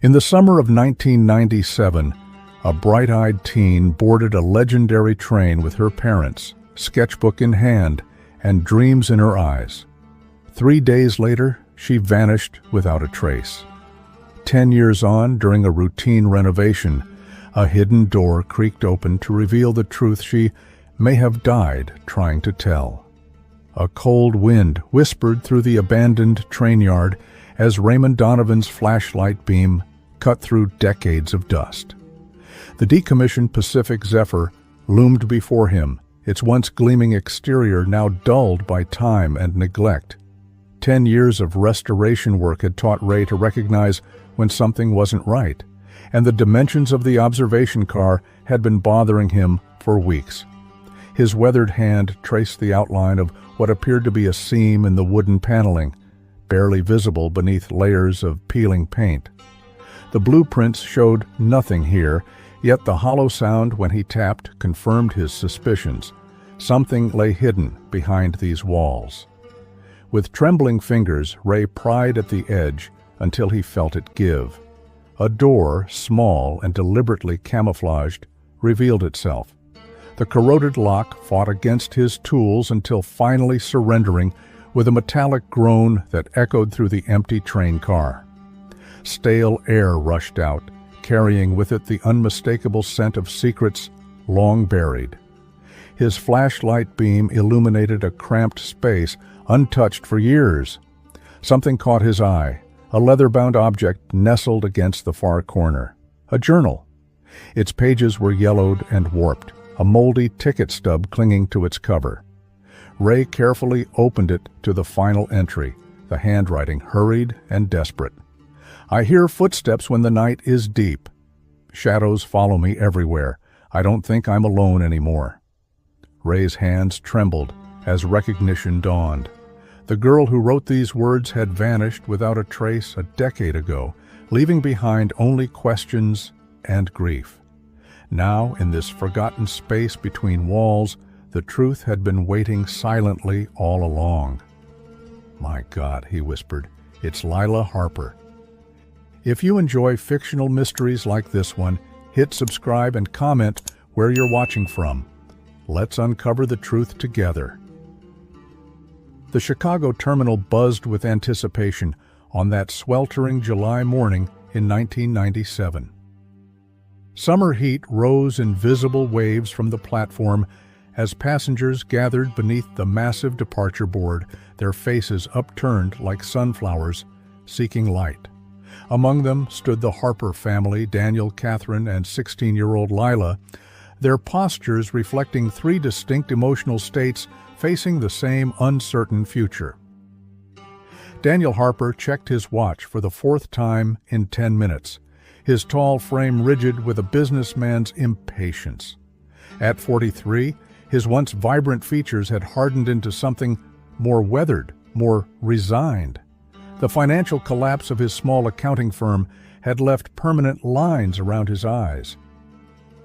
In the summer of 1997, a bright-eyed teen boarded a legendary train with her parents, sketchbook in hand and dreams in her eyes. 3 days later, she vanished without a trace. 10 years on, during a routine renovation, a hidden door creaked open to reveal the truth she may have died trying to tell. A cold wind whispered through the abandoned train yard as Raymond Donovan's flashlight beam cut through decades of dust. The decommissioned Pacific Zephyr loomed before him, its once gleaming exterior now dulled by time and neglect. 10 years of restoration work had taught Ray to recognize when something wasn't right, and the dimensions of the observation car had been bothering him for weeks. His weathered hand traced the outline of what appeared to be a seam in the wooden paneling, barely visible beneath layers of peeling paint. The blueprints showed nothing here, yet the hollow sound when he tapped confirmed his suspicions. Something lay hidden behind these walls. With trembling fingers, Ray pried at the edge until he felt it give. A door, small and deliberately camouflaged, revealed itself. The corroded lock fought against his tools until finally surrendering with a metallic groan that echoed through the empty train car. Stale air rushed out, carrying with it the unmistakable scent of secrets long buried. His flashlight beam illuminated a cramped space untouched for years. Something caught his eye, a leather-bound object nestled against the far corner. A journal. Its pages were yellowed and warped, a moldy ticket stub clinging to its cover. Ray carefully opened it to the final entry, the handwriting hurried and desperate. I hear footsteps when the night is deep. Shadows follow me everywhere. I don't think I'm alone anymore. Ray's hands trembled as recognition dawned. The girl who wrote these words had vanished without a trace a decade ago, leaving behind only questions and grief. Now, in this forgotten space between walls, the truth had been waiting silently all along. "My God," he whispered, "it's Lila Harper." If you enjoy fictional mysteries like this one, hit subscribe and comment where you're watching from. Let's uncover the truth together. The Chicago terminal buzzed with anticipation on that sweltering July morning in 1997. Summer heat rose in visible waves from the platform as passengers gathered beneath the massive departure board, their faces upturned like sunflowers, seeking light. Among them stood the Harper family, Daniel, Catherine, and 16-year-old Lila, their postures reflecting 3 distinct emotional states facing the same uncertain future. Daniel Harper checked his watch for the 4th time in 10 minutes, his tall frame rigid with a businessman's impatience. At 43, his once vibrant features had hardened into something more weathered, more resigned. The financial collapse of his small accounting firm had left permanent lines around his eyes.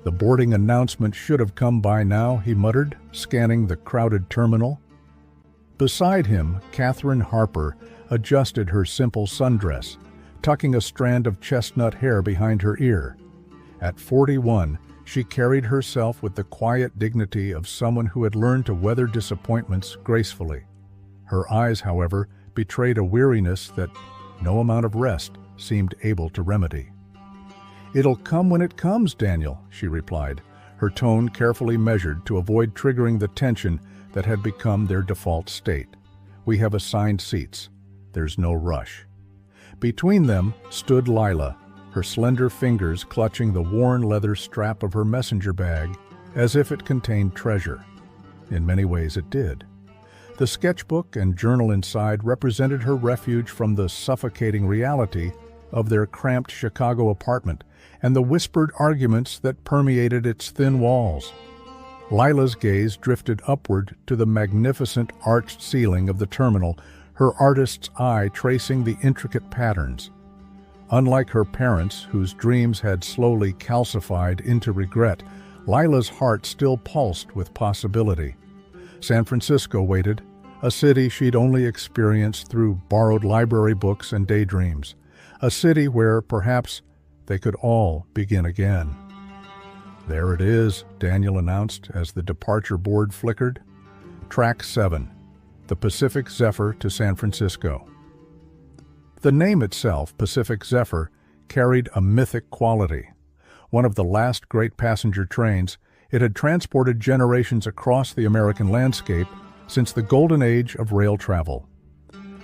"The boarding announcement should have come by now," he muttered, scanning the crowded terminal. Beside him, Catherine Harper adjusted her simple sundress, tucking a strand of chestnut hair behind her ear. At 41, she carried herself with the quiet dignity of someone who had learned to weather disappointments gracefully. Her eyes, however, betrayed a weariness that no amount of rest seemed able to remedy. "It'll come when it comes, Daniel," she replied, her tone carefully measured to avoid triggering the tension that had become their default state. "We have assigned seats. There's no rush." Between them stood Lila, her slender fingers clutching the worn leather strap of her messenger bag as if it contained treasure. In many ways it did. The sketchbook and journal inside represented her refuge from the suffocating reality of their cramped Chicago apartment and the whispered arguments that permeated its thin walls. Lila's gaze drifted upward to the magnificent arched ceiling of the terminal, her artist's eye tracing the intricate patterns. Unlike her parents, whose dreams had slowly calcified into regret, Lila's heart still pulsed with possibility. San Francisco waited, a city she'd only experienced through borrowed library books and daydreams. a city where perhaps they could all begin again. "There it is," Daniel announced as the departure board flickered. "Track 7, the Pacific Zephyr to San Francisco." The name itself, Pacific Zephyr, carried a mythic quality. One of the last great passenger trains, it had transported generations across the American landscape since the golden age of rail travel.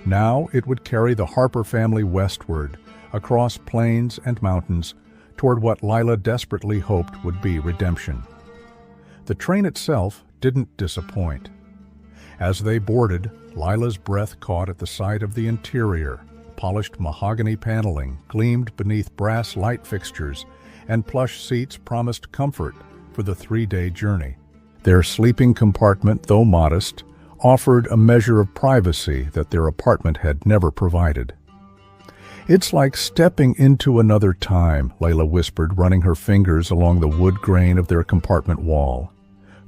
Now it would carry the Harper family westward, across plains and mountains, toward what Lila desperately hoped would be redemption. The train itself didn't disappoint. As they boarded, Lila's breath caught at the sight of the interior. Polished mahogany paneling gleamed beneath brass light fixtures, and plush seats promised comfort for the 3-day journey. Their sleeping compartment, though modest, offered a measure of privacy that their apartment had never provided. "It's like stepping into another time," Layla whispered, running her fingers along the wood grain of their compartment wall.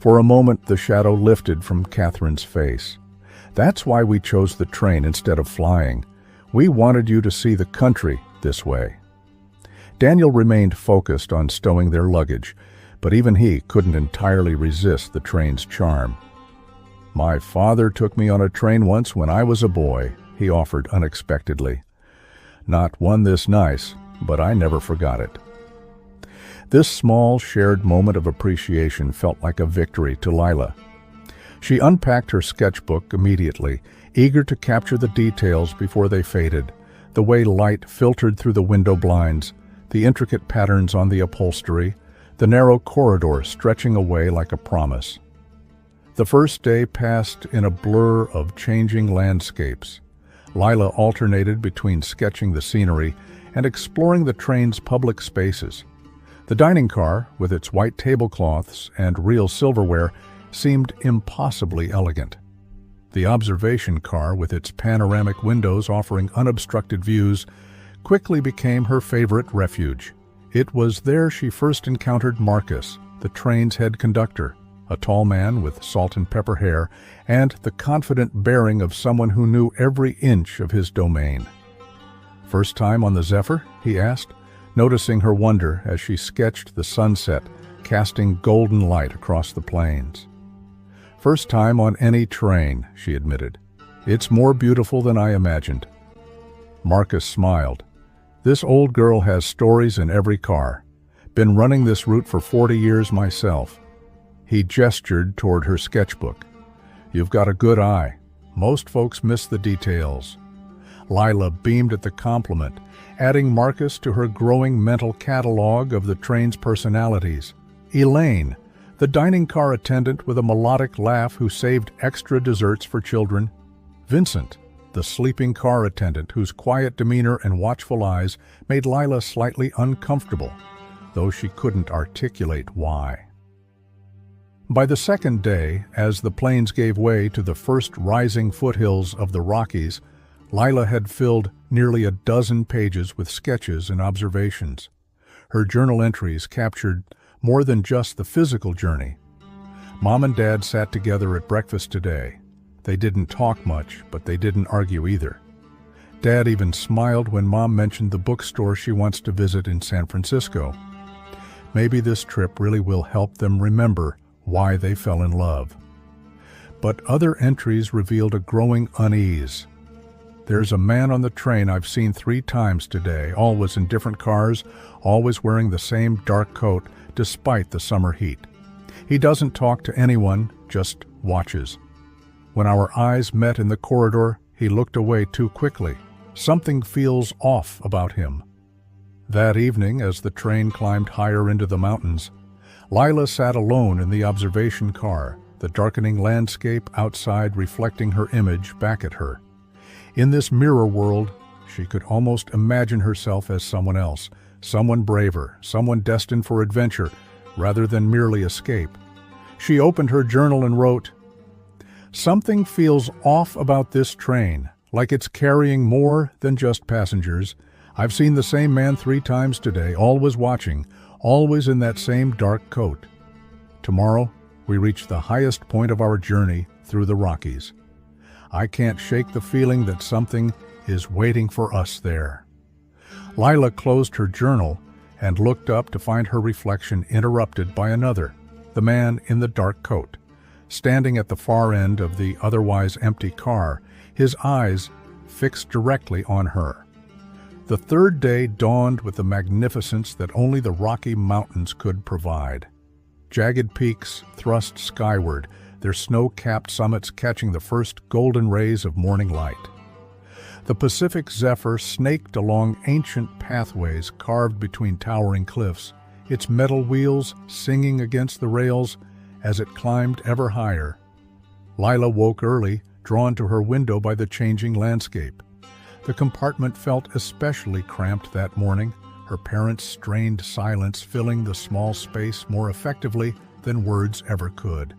For a moment, the shadow lifted from Catherine's face. "That's why we chose the train instead of flying. We wanted you to see the country this way." Daniel remained focused on stowing their luggage, but even he couldn't entirely resist the train's charm. "My father took me on a train once when I was a boy," he offered unexpectedly. "Not one this nice, but I never forgot it." This small, shared moment of appreciation felt like a victory to Lila. She unpacked her sketchbook immediately, eager to capture the details before they faded, the way light filtered through the window blinds, the intricate patterns on the upholstery, the narrow corridor stretching away like a promise. The first day passed in a blur of changing landscapes. Lila alternated between sketching the scenery and exploring the train's public spaces. The dining car, with its white tablecloths and real silverware, seemed impossibly elegant. The observation car, with its panoramic windows offering unobstructed views, quickly became her favorite refuge. It was there she first encountered Marcus, the train's head conductor, a tall man with salt and pepper hair, and the confident bearing of someone who knew every inch of his domain. "First time on the Zephyr?" he asked, noticing her wonder as she sketched the sunset, casting golden light across the plains. "First time on any train," she admitted. "It's more beautiful than I imagined." Marcus smiled. "This old girl has stories in every car. Been running this route for 40 years myself." He gestured toward her sketchbook. "You've got a good eye. Most folks miss the details." Lila beamed at the compliment, adding Marcus to her growing mental catalog of the train's personalities. Elaine, the dining car attendant with a melodic laugh who saved extra desserts for children. Vincent, the sleeping car attendant whose quiet demeanor and watchful eyes made Lila slightly uncomfortable, though she couldn't articulate why. By the second day, as the plains gave way to the first rising foothills of the Rockies, Lila had filled nearly a dozen pages with sketches and observations. Her journal entries captured more than just the physical journey. Mom and Dad sat together at breakfast today. They didn't talk much, but they didn't argue either. Dad even smiled when Mom mentioned the bookstore she wants to visit in San Francisco. Maybe this trip really will help them remember why they fell in love. But other entries revealed a growing unease. "There's a man on the train I've seen 3 times today, always in different cars, always wearing the same dark coat despite the summer heat. He doesn't talk to anyone, just watches. When our eyes met in the corridor, he looked away too quickly. Something feels off about him." That evening, as the train climbed higher into the mountains, Lila sat alone in the observation car, the darkening landscape outside reflecting her image back at her. In this mirror world, she could almost imagine herself as someone else, someone braver, someone destined for adventure, rather than merely escape. She opened her journal and wrote, "Something feels off about this train, like it's carrying more than just passengers. I've seen the same man 3 times today, always watching, always in that same dark coat. Tomorrow, we reach the highest point of our journey through the Rockies. I can't shake the feeling that something is waiting for us there." Lila closed her journal and looked up to find her reflection interrupted by another, the man in the dark coat. Standing at the far end of the otherwise empty car, his eyes fixed directly on her. The third day dawned with the magnificence that only the Rocky Mountains could provide. Jagged peaks thrust skyward, their snow-capped summits catching the first golden rays of morning light. The Pacific zephyr snaked along ancient pathways carved between towering cliffs, its metal wheels singing against the rails as it climbed ever higher. Lila woke early, drawn to her window by the changing landscape. The compartment felt especially cramped that morning, her parents' strained silence filling the small space more effectively than words ever could.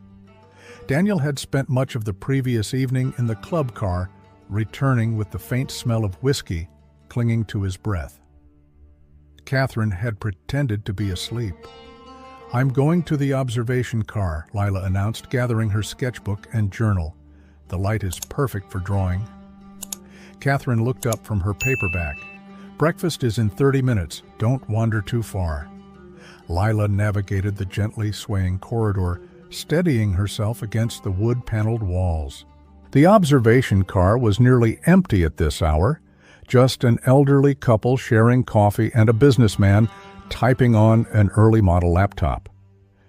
Daniel had spent much of the previous evening in the club car, returning with the faint smell of whiskey clinging to his breath. Catherine had pretended to be asleep. "I'm going to the observation car," Lila announced, gathering her sketchbook and journal. "The light is perfect for drawing." Catherine looked up from her paperback. "Breakfast is in 30 minutes. Don't wander too far." Lila navigated the gently swaying corridor, steadying herself against the wood-paneled walls. The observation car was nearly empty at this hour, just an elderly couple sharing coffee and a businessman typing on an early model laptop.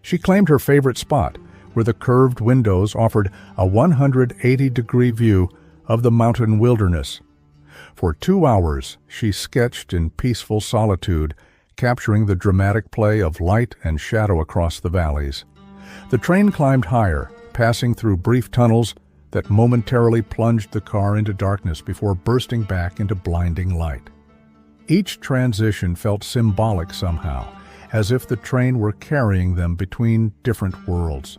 She claimed her favorite spot, where the curved windows offered a 180-degree view of the mountain wilderness. For 2 hours, she sketched in peaceful solitude, capturing the dramatic play of light and shadow across the valleys. The train climbed higher, passing through brief tunnels that momentarily plunged the car into darkness before bursting back into blinding light. Each transition felt symbolic somehow, as if the train were carrying them between different worlds.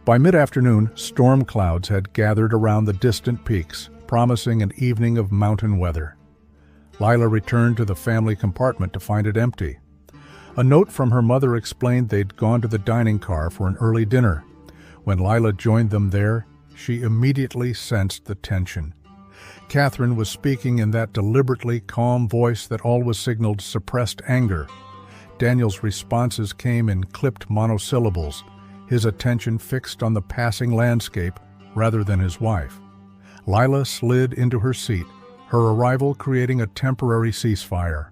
By mid-afternoon, storm clouds had gathered around the distant peaks, promising an evening of mountain weather. Lila returned to the family compartment to find it empty. A note from her mother explained they'd gone to the dining car for an early dinner. When Lila joined them there, she immediately sensed the tension. Catherine was speaking in that deliberately calm voice that always signaled suppressed anger. Daniel's responses came in clipped monosyllables, his attention fixed on the passing landscape rather than his wife. Lila slid into her seat, her arrival creating a temporary ceasefire.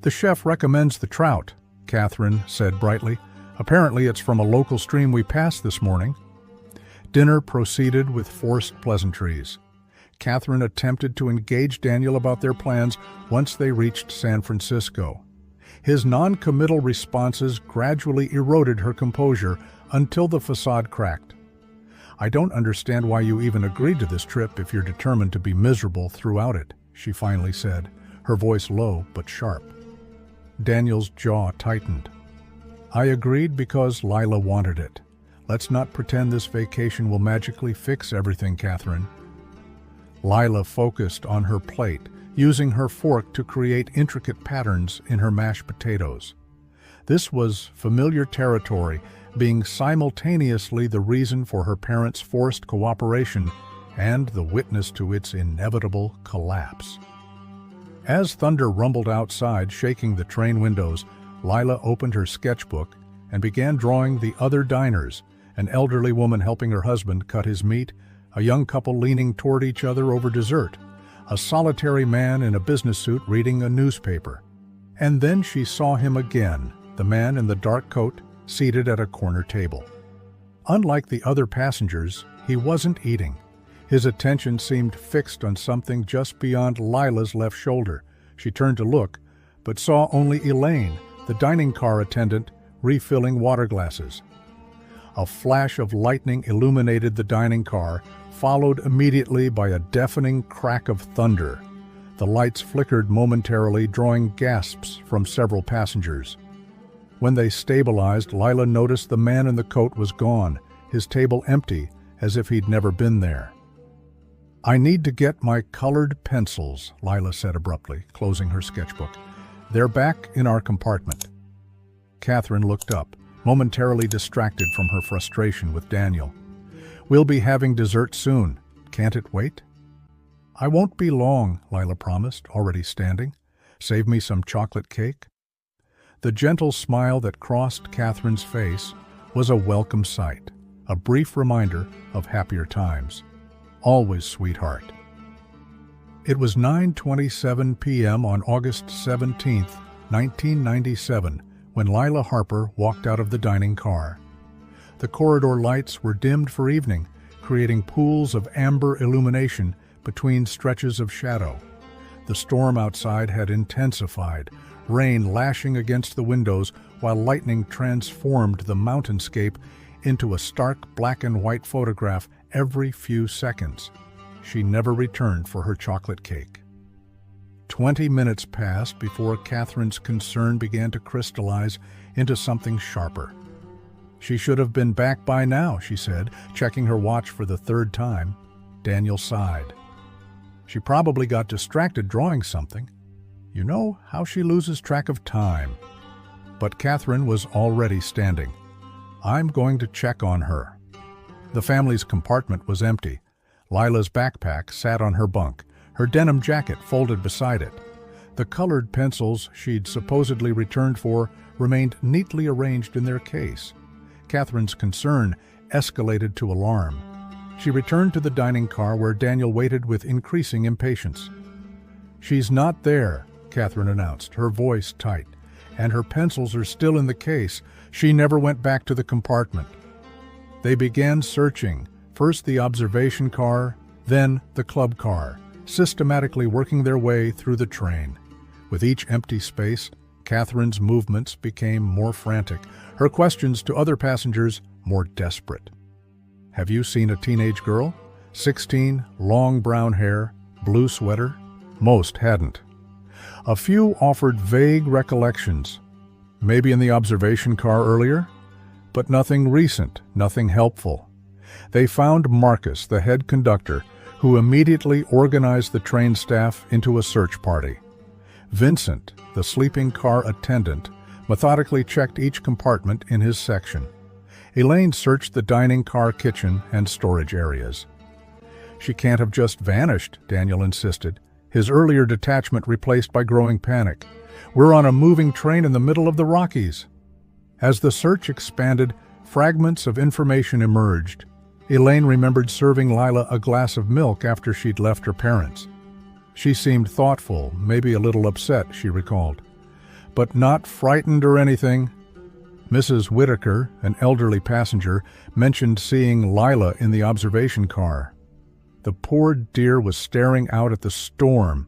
"The chef recommends the trout," Catherine said brightly. "Apparently it's from a local stream we passed this morning." Dinner proceeded with forced pleasantries. Catherine attempted to engage Daniel about their plans once they reached San Francisco. His non-committal responses gradually eroded her composure until the facade cracked. "I don't understand why you even agreed to this trip if you're determined to be miserable throughout it," she finally said, her voice low but sharp. Daniel's jaw tightened. "I agreed because Lila wanted it. Let's not pretend this vacation will magically fix everything, Catherine." Lila focused on her plate, using her fork to create intricate patterns in her mashed potatoes. This was familiar territory, being simultaneously the reason for her parents' forced cooperation and the witness to its inevitable collapse. As thunder rumbled outside, shaking the train windows, Lila opened her sketchbook and began drawing the other diners, an elderly woman helping her husband cut his meat, a young couple leaning toward each other over dessert, a solitary man in a business suit reading a newspaper. And then she saw him again, the man in the dark coat, seated at a corner table. Unlike the other passengers, he wasn't eating. His attention seemed fixed on something just beyond Lila's left shoulder. She turned to look, but saw only Elaine, the dining car attendant, refilling water glasses. A flash of lightning illuminated the dining car, followed immediately by a deafening crack of thunder. The lights flickered momentarily, drawing gasps from several passengers. When they stabilized, Lila noticed the man in the coat was gone, his table empty, as if he'd never been there. "I need to get my colored pencils," Lila said abruptly, closing her sketchbook. "They're back in our compartment." Catherine looked up, momentarily distracted from her frustration with Daniel. "We'll be having dessert soon. Can't it wait?" "I won't be long," Lila promised, already standing. Save me some chocolate cake? The gentle smile that crossed Catherine's face was a welcome sight, a brief reminder of happier times. Always, sweetheart. It was 9:27 p.m. on August 17, 1997, when Lila Harper walked out of the dining car. The corridor lights were dimmed for evening, creating pools of amber illumination between stretches of shadow. The storm outside had intensified, rain lashing against the windows while lightning transformed the mountainscape into a stark black and white photograph every few seconds. She never returned for her chocolate cake. 20 minutes passed before Catherine's concern began to crystallize into something sharper. She should have been back by now, she said, checking her watch for the third time. Daniel sighed. She probably got distracted drawing something. You know how she loses track of time. But Catherine was already standing. I'm going to check on her. The family's compartment was empty. Lila's backpack sat on her bunk, her denim jacket folded beside it. The colored pencils she'd supposedly returned for remained neatly arranged in their case. Catherine's concern escalated to alarm. She returned to the dining car where Daniel waited with increasing impatience. She's not there, Catherine announced, her voice tight, and her pencils are still in the case. She never went back to the compartment. They began searching, first the observation car, then the club car, systematically working their way through the train. With each empty space, Catherine's movements became more frantic, her questions to other passengers more desperate. Have you seen a teenage girl? 16, long brown hair, blue sweater? Most hadn't. A few offered vague recollections, maybe in the observation car earlier, but nothing recent, nothing helpful. They found Marcus, the head conductor, who immediately organized the train staff into a search party. Vincent, the sleeping car attendant, methodically checked each compartment in his section. Elaine searched the dining car kitchen and storage areas. She can't have just vanished, Daniel insisted, his earlier detachment replaced by growing panic. We're on a moving train in the middle of the Rockies. As the search expanded, fragments of information emerged. Elaine remembered serving Lila a glass of milk after she'd left her parents. She seemed thoughtful, maybe a little upset, she recalled. But not frightened or anything. Mrs. Whitaker, an elderly passenger, mentioned seeing Lila in the observation car. The poor dear was staring out at the storm.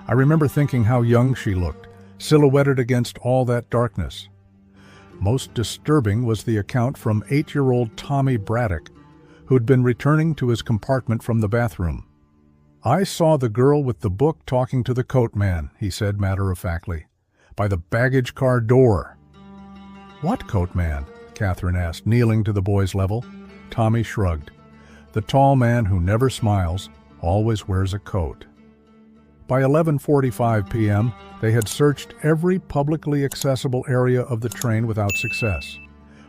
I remember thinking how young she looked, silhouetted against all that darkness. Most disturbing was the account from 8-year-old Tommy Braddock, who'd been returning to his compartment from the bathroom. I saw the girl with the book talking to the coat man, he said matter-of-factly, by the baggage car door. What coat man? Catherine asked, kneeling to the boy's level. Tommy shrugged. The tall man who never smiles, always wears a coat. By 11:45 p.m., they had searched every publicly accessible area of the train without success.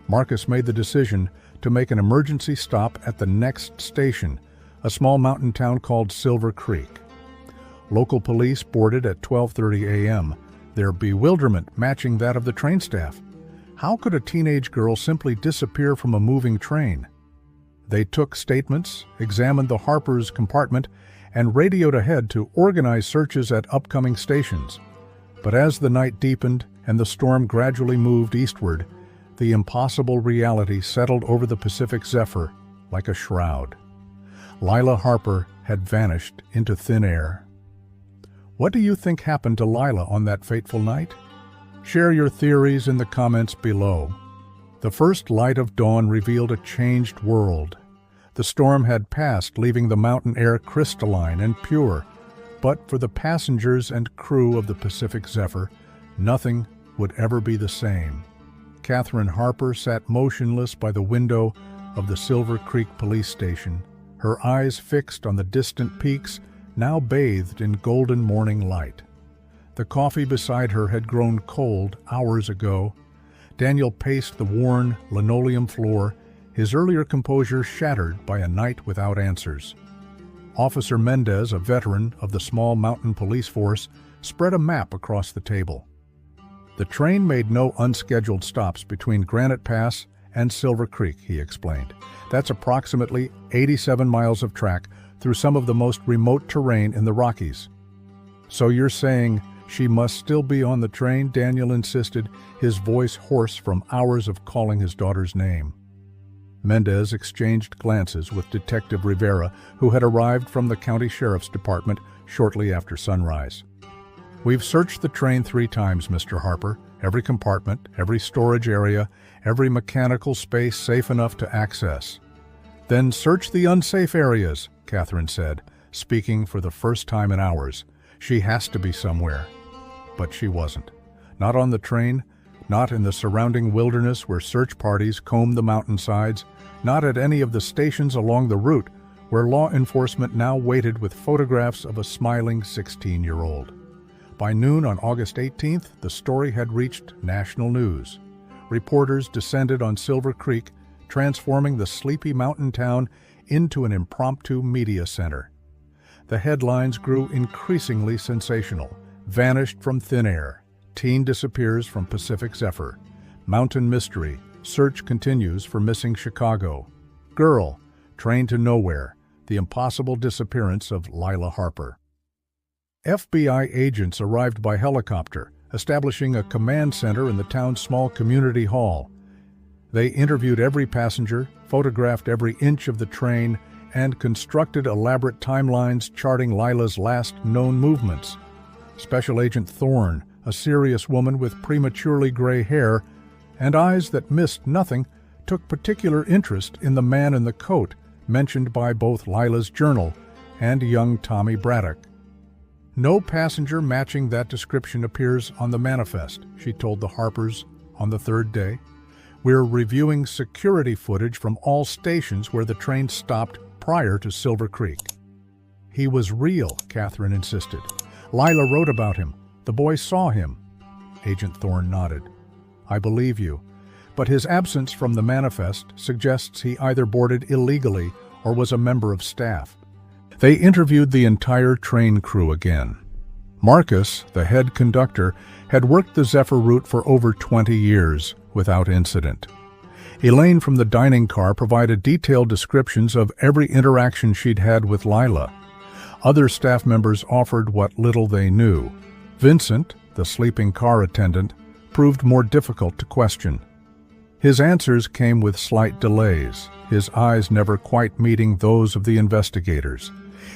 Marcus made the decision to make an emergency stop at the next station, a small mountain town called Silver Creek. Local police boarded at 12:30 a.m., their bewilderment matching that of the train staff. How could a teenage girl simply disappear from a moving train? They took statements, examined the Harper's compartment, and radioed ahead to organize searches at upcoming stations. But as the night deepened and the storm gradually moved eastward, the impossible reality settled over the Pacific Zephyr like a shroud. Lila Harper had vanished into thin air. What do you think happened to Lila on that fateful night? Share your theories in the comments below. The first light of dawn revealed a changed world. The storm had passed, leaving the mountain air crystalline and pure. But for the passengers and crew of the Pacific Zephyr, nothing would ever be the same. Catherine Harper sat motionless by the window of the Silver Creek police station, her eyes fixed on the distant peaks, now bathed in golden morning light. The coffee beside her had grown cold hours ago. Daniel paced the worn linoleum floor, his earlier composure shattered by a night without answers. Officer Mendez, a veteran of the small mountain police force, spread a map across the table. The train made no unscheduled stops between Granite Pass and Silver Creek, he explained. That's approximately 87 miles of track through some of the most remote terrain in the Rockies. So you're saying she must still be on the train? Daniel insisted, his voice hoarse from hours of calling his daughter's name. Mendez exchanged glances with Detective Rivera, who had arrived from the county sheriff's department shortly after sunrise. We've searched the train 3 times, Mr. Harper. Every compartment, every storage area, every mechanical space safe enough to access. Then search the unsafe areas, Catherine said, speaking for the first time in hours. She has to be somewhere. But she wasn't. Not on the train, not in the surrounding wilderness where search parties combed the mountainsides, not at any of the stations along the route where law enforcement now waited with photographs of a smiling 16-year-old. By noon on August 18th, the story had reached national news. Reporters descended on Silver Creek, transforming the sleepy mountain town into an impromptu media center. The headlines grew increasingly sensational. Vanished from thin air. Teen disappears from Pacific Zephyr. Mountain mystery. Search continues for missing Chicago. Girl, train to nowhere. The impossible disappearance of Lila Harper. FBI agents arrived by helicopter, establishing a command center in the town's small community hall. They interviewed every passenger, photographed every inch of the train, and constructed elaborate timelines charting Lila's last known movements. Special Agent Thorne, a serious woman with prematurely gray hair and eyes that missed nothing, took particular interest in the man in the coat mentioned by both Lila's journal and young Tommy Braddock. No passenger matching that description appears on the manifest, she told the Harpers on the 3rd day. We're reviewing security footage from all stations where the train stopped prior to Silver Creek. He was real, Catherine insisted. Lila wrote about him. The boy saw him. Agent Thorne nodded. I believe you, but his absence from the manifest suggests he either boarded illegally or was a member of staff. They interviewed the entire train crew again. Marcus, the head conductor, had worked the Zephyr route for over 20 years without incident. Elaine from the dining car provided detailed descriptions of every interaction she'd had with Lila. Other staff members offered what little they knew. Vincent, the sleeping car attendant, proved more difficult to question. His answers came with slight delays, his eyes never quite meeting those of the investigators.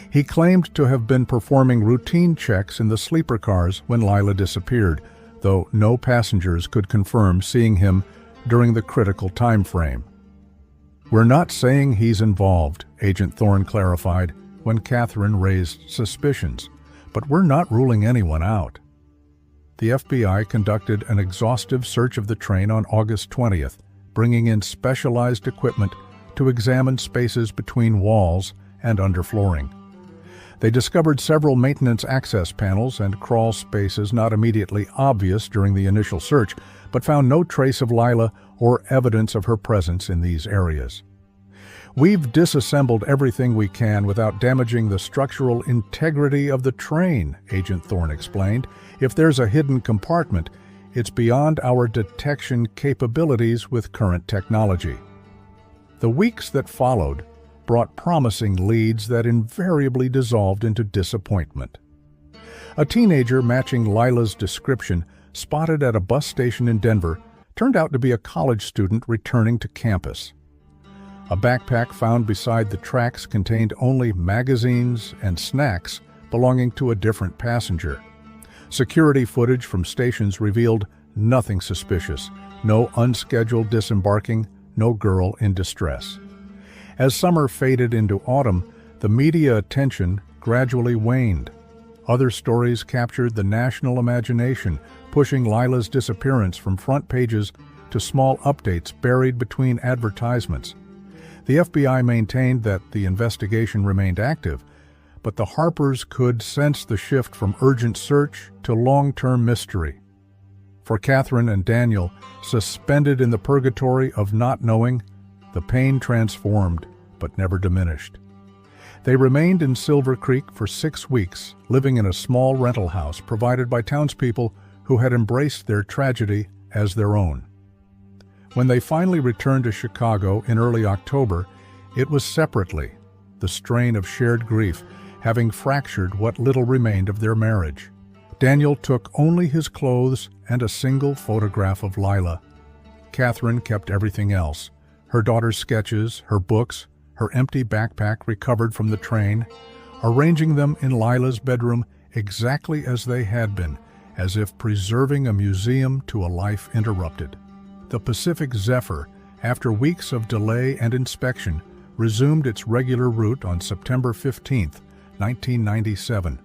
He claimed to have been performing routine checks in the sleeper cars when Lila disappeared, though no passengers could confirm seeing him during the critical time frame. We're not saying he's involved, Agent Thorne clarified when Catherine raised suspicions, but we're not ruling anyone out. The FBI conducted an exhaustive search of the train on August 20th, bringing in specialized equipment to examine spaces between walls and underflooring. They discovered several maintenance access panels and crawl spaces not immediately obvious during the initial search, but found no trace of Lila or evidence of her presence in these areas. We've disassembled everything we can without damaging the structural integrity of the train, Agent Thorne explained. If there's a hidden compartment, it's beyond our detection capabilities with current technology. The weeks that followed brought promising leads that invariably dissolved into disappointment. A teenager matching Lila's description, spotted at a bus station in Denver, turned out to be a college student returning to campus. A backpack found beside the tracks contained only magazines and snacks belonging to a different passenger. Security footage from stations revealed nothing suspicious, no unscheduled disembarking, no girl in distress. As summer faded into autumn, the media attention gradually waned. Other stories captured the national imagination, pushing Lila's disappearance from front pages to small updates buried between advertisements. The FBI maintained that the investigation remained active, but the Harpers could sense the shift from urgent search to long-term mystery. For Catherine and Daniel, suspended in the purgatory of not knowing, the pain transformed but never diminished. They remained in Silver Creek for 6 weeks, living in a small rental house provided by townspeople who had embraced their tragedy as their own. When they finally returned to Chicago in early October, it was separately, the strain of shared grief having fractured what little remained of their marriage. Daniel took only his clothes and a single photograph of Lila. Catherine kept everything else: her daughter's sketches, her books, her empty backpack recovered from the train, arranging them in Lila's bedroom exactly as they had been, as if preserving a museum to a life interrupted. The Pacific Zephyr, after weeks of delay and inspection, resumed its regular route on September 15, 1997.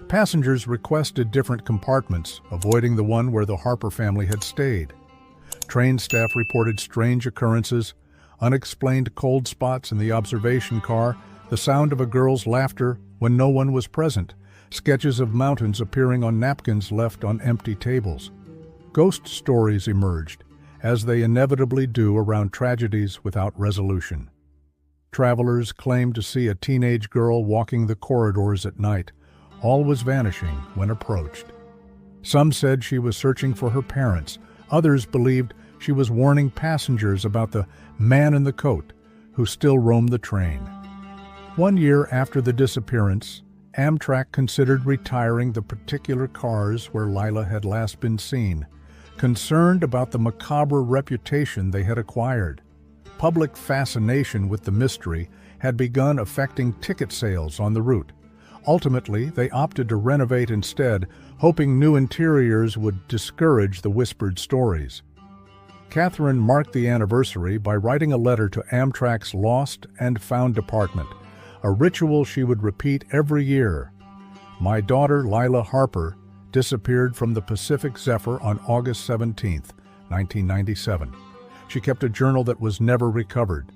Passengers requested different compartments, avoiding the one where the Harper family had stayed. Train staff reported strange occurrences, unexplained cold spots in the observation car, the sound of a girl's laughter when no one was present, sketches of mountains appearing on napkins left on empty tables. Ghost stories emerged, as they inevitably do around tragedies without resolution. Travelers claimed to see a teenage girl walking the corridors at night. All was vanishing when approached. Some said she was searching for her parents. Others believed she was warning passengers about the man in the coat who still roamed the train. 1 year after the disappearance, Amtrak considered retiring the particular cars where Lila had last been seen, concerned about the macabre reputation they had acquired. Public fascination with the mystery had begun affecting ticket sales on the route. Ultimately, they opted to renovate instead, hoping new interiors would discourage the whispered stories. Catherine marked the anniversary by writing a letter to Amtrak's Lost and Found Department, a ritual she would repeat every year. My daughter, Lila Harper, disappeared from the Pacific Zephyr on August 17, 1997. She kept a journal that was never recovered.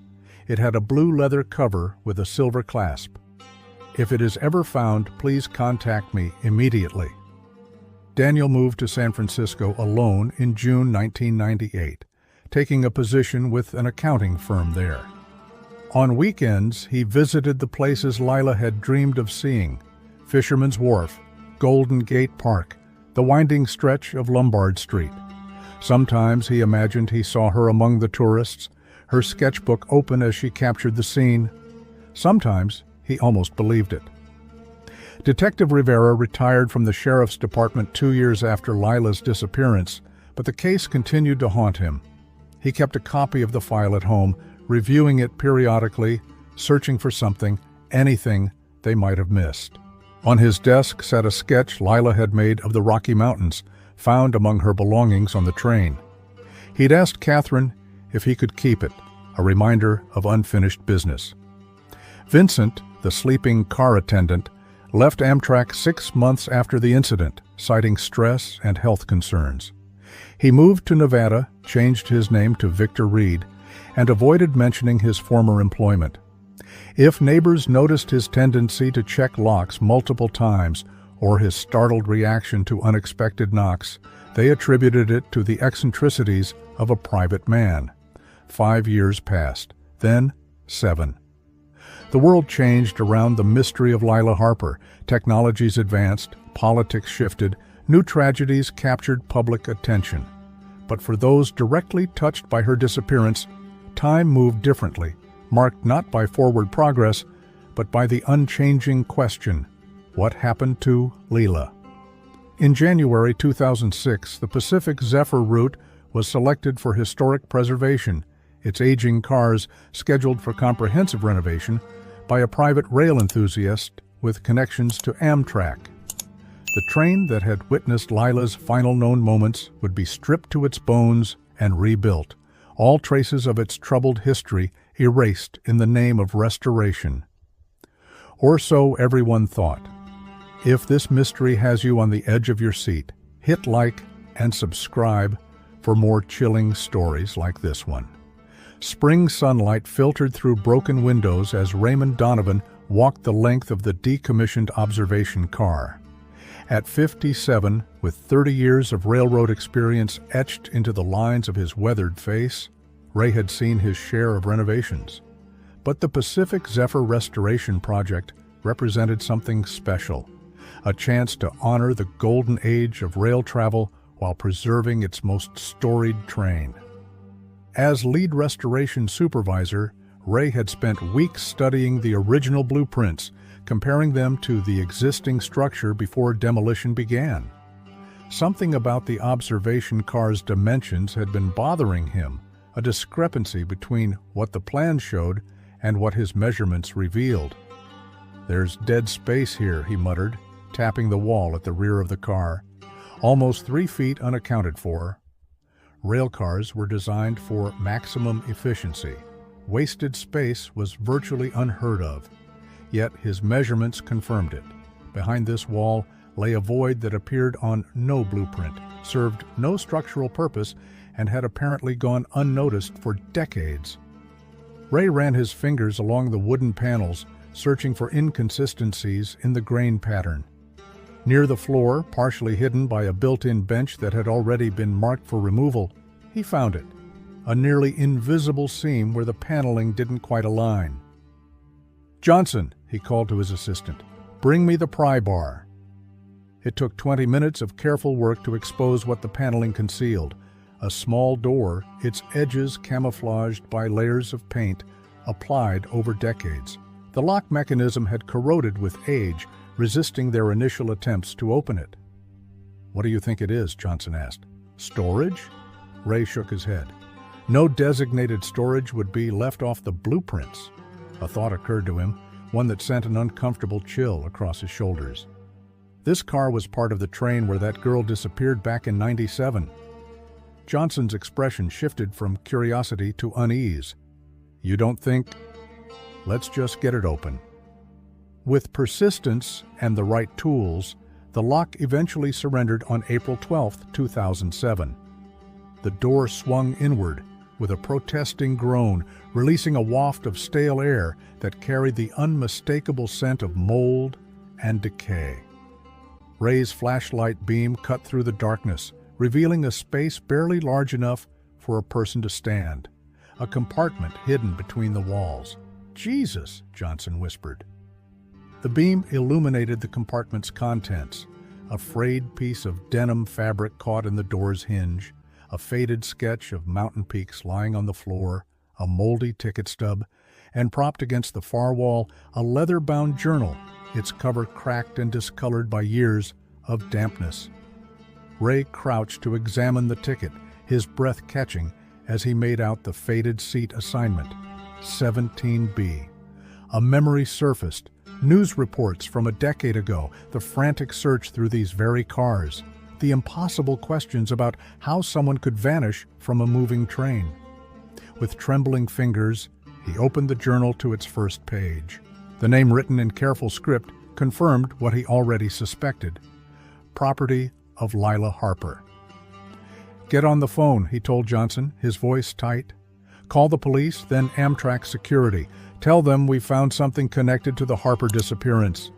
It had a blue leather cover with a silver clasp. If it is ever found, please contact me immediately. Daniel moved to San Francisco alone in June 1998, taking a position with an accounting firm there. On weekends, he visited the places Lila had dreamed of seeing: Fisherman's Wharf, Golden Gate Park, the winding stretch of Lombard Street. Sometimes he imagined he saw her among the tourists, her sketchbook open as she captured the scene. Sometimes he almost believed it. Detective Rivera retired from the sheriff's department 2 years after Lila's disappearance, but the case continued to haunt him. He kept a copy of the file at home, reviewing it periodically, searching for something, anything they might have missed. On his desk sat a sketch Lila had made of the Rocky Mountains, found among her belongings on the train. He'd asked Catherine if he could keep it, a reminder of unfinished business. Vincent, the sleeping car attendant, left Amtrak 6 months after the incident, citing stress and health concerns. He moved to Nevada, changed his name to Victor Reed, and avoided mentioning his former employment. If neighbors noticed his tendency to check locks multiple times or his startled reaction to unexpected knocks, they attributed it to the eccentricities of a private man. 5 years passed, then 7. The world changed around the mystery of Lila Harper. Technologies advanced, politics shifted, new tragedies captured public attention. But for those directly touched by her disappearance, time moved differently, marked not by forward progress, but by the unchanging question: what happened to Lila? In January 2006, the Pacific Zephyr route was selected for historic preservation, its aging cars scheduled for comprehensive renovation by a private rail enthusiast with connections to Amtrak. The train that had witnessed Lila's final known moments would be stripped to its bones and rebuilt, all traces of its troubled history erased in the name of restoration. Or so everyone thought. If this mystery has you on the edge of your seat, hit like and subscribe for more chilling stories like this one. Spring sunlight filtered through broken windows as Raymond Donovan walked the length of the decommissioned observation car. At 57, with 30 years of railroad experience etched into the lines of his weathered face, Ray had seen his share of renovations. But the Pacific Zephyr Restoration Project represented something special, a chance to honor the golden age of rail travel while preserving its most storied train. As lead restoration supervisor, Ray had spent weeks studying the original blueprints, comparing them to the existing structure before demolition began. Something about the observation car's dimensions had been bothering him, a discrepancy between what the plan showed and what his measurements revealed. "There's dead space here," he muttered, tapping the wall at the rear of the car. "Almost 3 feet unaccounted for." Railcars were designed for maximum efficiency. Wasted space was virtually unheard of. Yet his measurements confirmed it. Behind this wall lay a void that appeared on no blueprint, served no structural purpose, and had apparently gone unnoticed for decades. Ray ran his fingers along the wooden panels, searching for inconsistencies in the grain pattern. Near the floor, partially hidden by a built-in bench that had already been marked for removal, he found it, a nearly invisible seam where the paneling didn't quite align. "Johnson," he called to his assistant, "bring me the pry bar." It took 20 minutes of careful work to expose what the paneling concealed, a small door, its edges camouflaged by layers of paint applied over decades. The lock mechanism had corroded with age, resisting their initial attempts to open it. "What do you think it is?" Johnson asked. "Storage?" Ray shook his head. No designated storage would be left off the blueprints. A thought occurred to him, one that sent an uncomfortable chill across his shoulders. This car was part of the train where that girl disappeared back in '97. Johnson's expression shifted from curiosity to unease. "You don't think? Let's just get it open." With persistence and the right tools, the lock eventually surrendered on April 12, 2007. The door swung inward with a protesting groan, releasing a waft of stale air that carried the unmistakable scent of mold and decay. Ray's flashlight beam cut through the darkness, revealing a space barely large enough for a person to stand, a compartment hidden between the walls. "Jesus," Johnson whispered. The beam illuminated the compartment's contents, a frayed piece of denim fabric caught in the door's hinge, a faded sketch of mountain peaks lying on the floor, a moldy ticket stub, and propped against the far wall, a leather-bound journal, its cover cracked and discolored by years of dampness. Ray crouched to examine the ticket, his breath catching as he made out the faded seat assignment, 17B. A memory surfaced, news reports from a decade ago, the frantic search through these very cars, the impossible questions about how someone could vanish from a moving train. With trembling fingers, he opened the journal to its first page. The name written in careful script confirmed what he already suspected. Property of Lila Harper. "Get on the phone," he told Johnson, his voice tight. "Call the police, then Amtrak security. Tell them we found something connected to the Harper disappearance."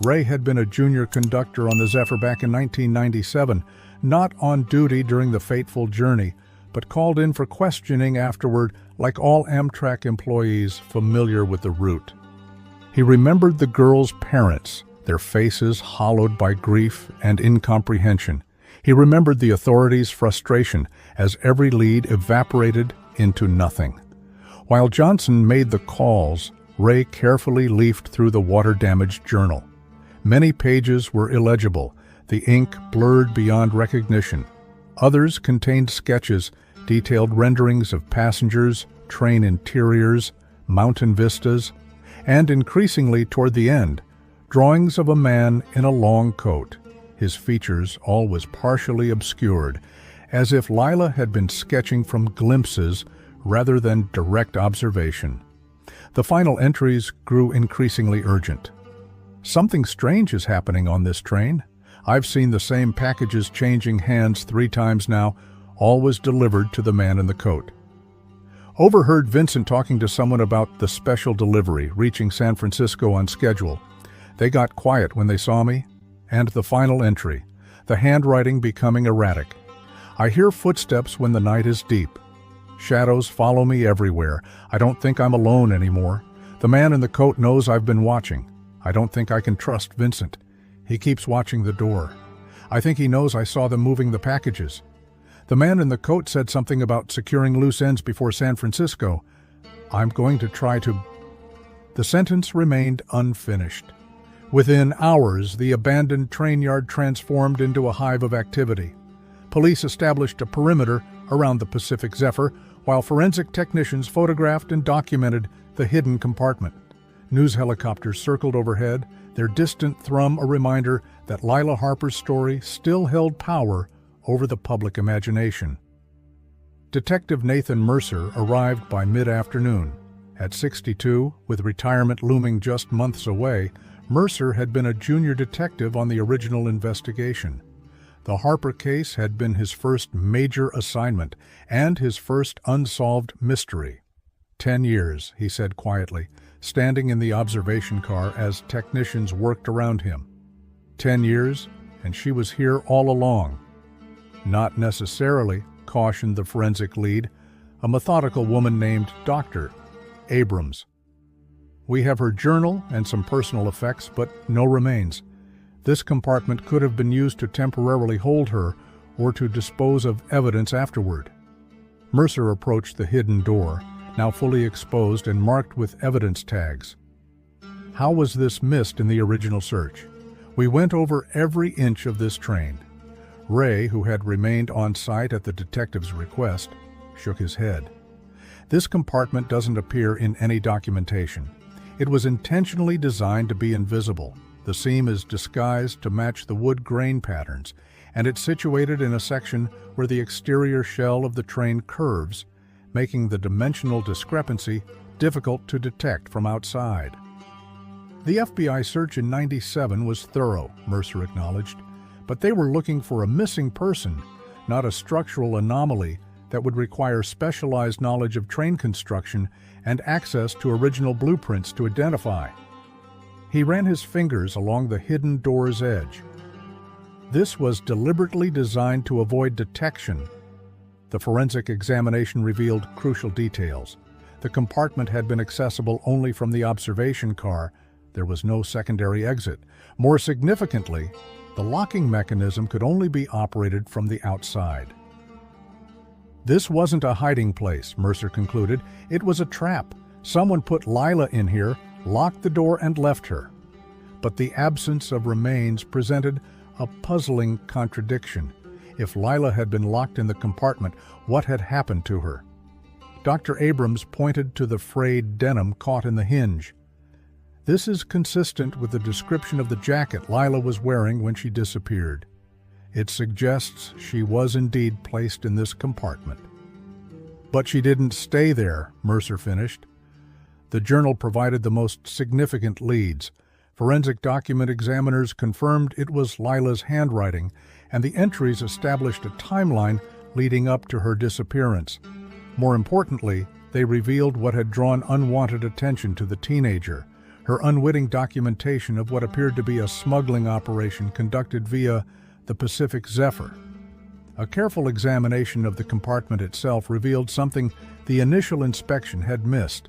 Ray had been a junior conductor on the Zephyr back in 1997, not on duty during the fateful journey, but called in for questioning afterward like all Amtrak employees familiar with the route. He remembered the girls' parents, their faces hollowed by grief and incomprehension. He remembered the authorities' frustration as every lead evaporated into nothing. While Johnson made the calls, Ray carefully leafed through the water-damaged journal. Many pages were illegible, the ink blurred beyond recognition. Others contained sketches, detailed renderings of passengers, train interiors, mountain vistas, and increasingly toward the end, drawings of a man in a long coat, his features always partially obscured, as if Lila had been sketching from glimpses rather than direct observation. The final entries grew increasingly urgent. "Something strange is happening on this train. I've seen the same packages changing hands 3 times now, always delivered to the man in the coat." Overheard Vincent talking to someone about the special delivery reaching San Francisco on schedule. "They got quiet when they saw me." And the final entry, the handwriting becoming erratic. "I hear footsteps when the night is deep." Shadows follow me everywhere. I don't think I'm alone anymore. The man in the coat knows I've been watching. I don't think I can trust Vincent. He keeps watching the door. I think he knows I saw them moving the packages. The man in the coat said something about securing loose ends before San Francisco. I'm going to try to... The sentence remained unfinished. Within hours, the abandoned train yard transformed into a hive of activity. Police established a perimeter around the Pacific Zephyr, while forensic technicians photographed and documented the hidden compartment. News helicopters circled overhead, their distant thrum a reminder that Lila Harper's story still held power over the public imagination. Detective Nathan Mercer arrived by mid-afternoon. At 62, with retirement looming just months away, Mercer had been a junior detective on the original investigation. The Harper case had been his first major assignment and his first unsolved mystery. 10 years, he said quietly, standing in the observation car as technicians worked around him. 10 years, and she was here all along. Not necessarily, cautioned the forensic lead, a methodical woman named Dr. Abrams. We have her journal and some personal effects, but no remains. This compartment could have been used to temporarily hold her or to dispose of evidence afterward. Mercer approached the hidden door, now fully exposed and marked with evidence tags. How was this missed in the original search? We went over every inch of this train. Ray, who had remained on site at the detective's request, shook his head. This compartment doesn't appear in any documentation. It was intentionally designed to be invisible. The seam is disguised to match the wood grain patterns, and it's situated in a section where the exterior shell of the train curves, making the dimensional discrepancy difficult to detect from outside. The FBI search in '97 was thorough, Mercer acknowledged, but they were looking for a missing person, not a structural anomaly that would require specialized knowledge of train construction and access to original blueprints to identify. He ran his fingers along the hidden door's edge. This was deliberately designed to avoid detection. The forensic examination revealed crucial details. The compartment had been accessible only from the observation car. There was no secondary exit. More significantly, the locking mechanism could only be operated from the outside. This wasn't a hiding place, Mercer concluded. It was a trap. Someone put Lila in here, locked the door, and left her. But the absence of remains presented a puzzling contradiction. If Lila had been locked in the compartment, what had happened to her? Dr. Abrams pointed to the frayed denim caught in the hinge. This is consistent with the description of the jacket Lila was wearing when she disappeared. It suggests she was indeed placed in this compartment. But she didn't stay there, Mercer finished. The journal provided the most significant leads. Forensic document examiners confirmed it was Lila's handwriting, and the entries established a timeline leading up to her disappearance. More importantly, they revealed what had drawn unwanted attention to the teenager, her unwitting documentation of what appeared to be a smuggling operation conducted via the Pacific Zephyr. A careful examination of the compartment itself revealed something the initial inspection had missed.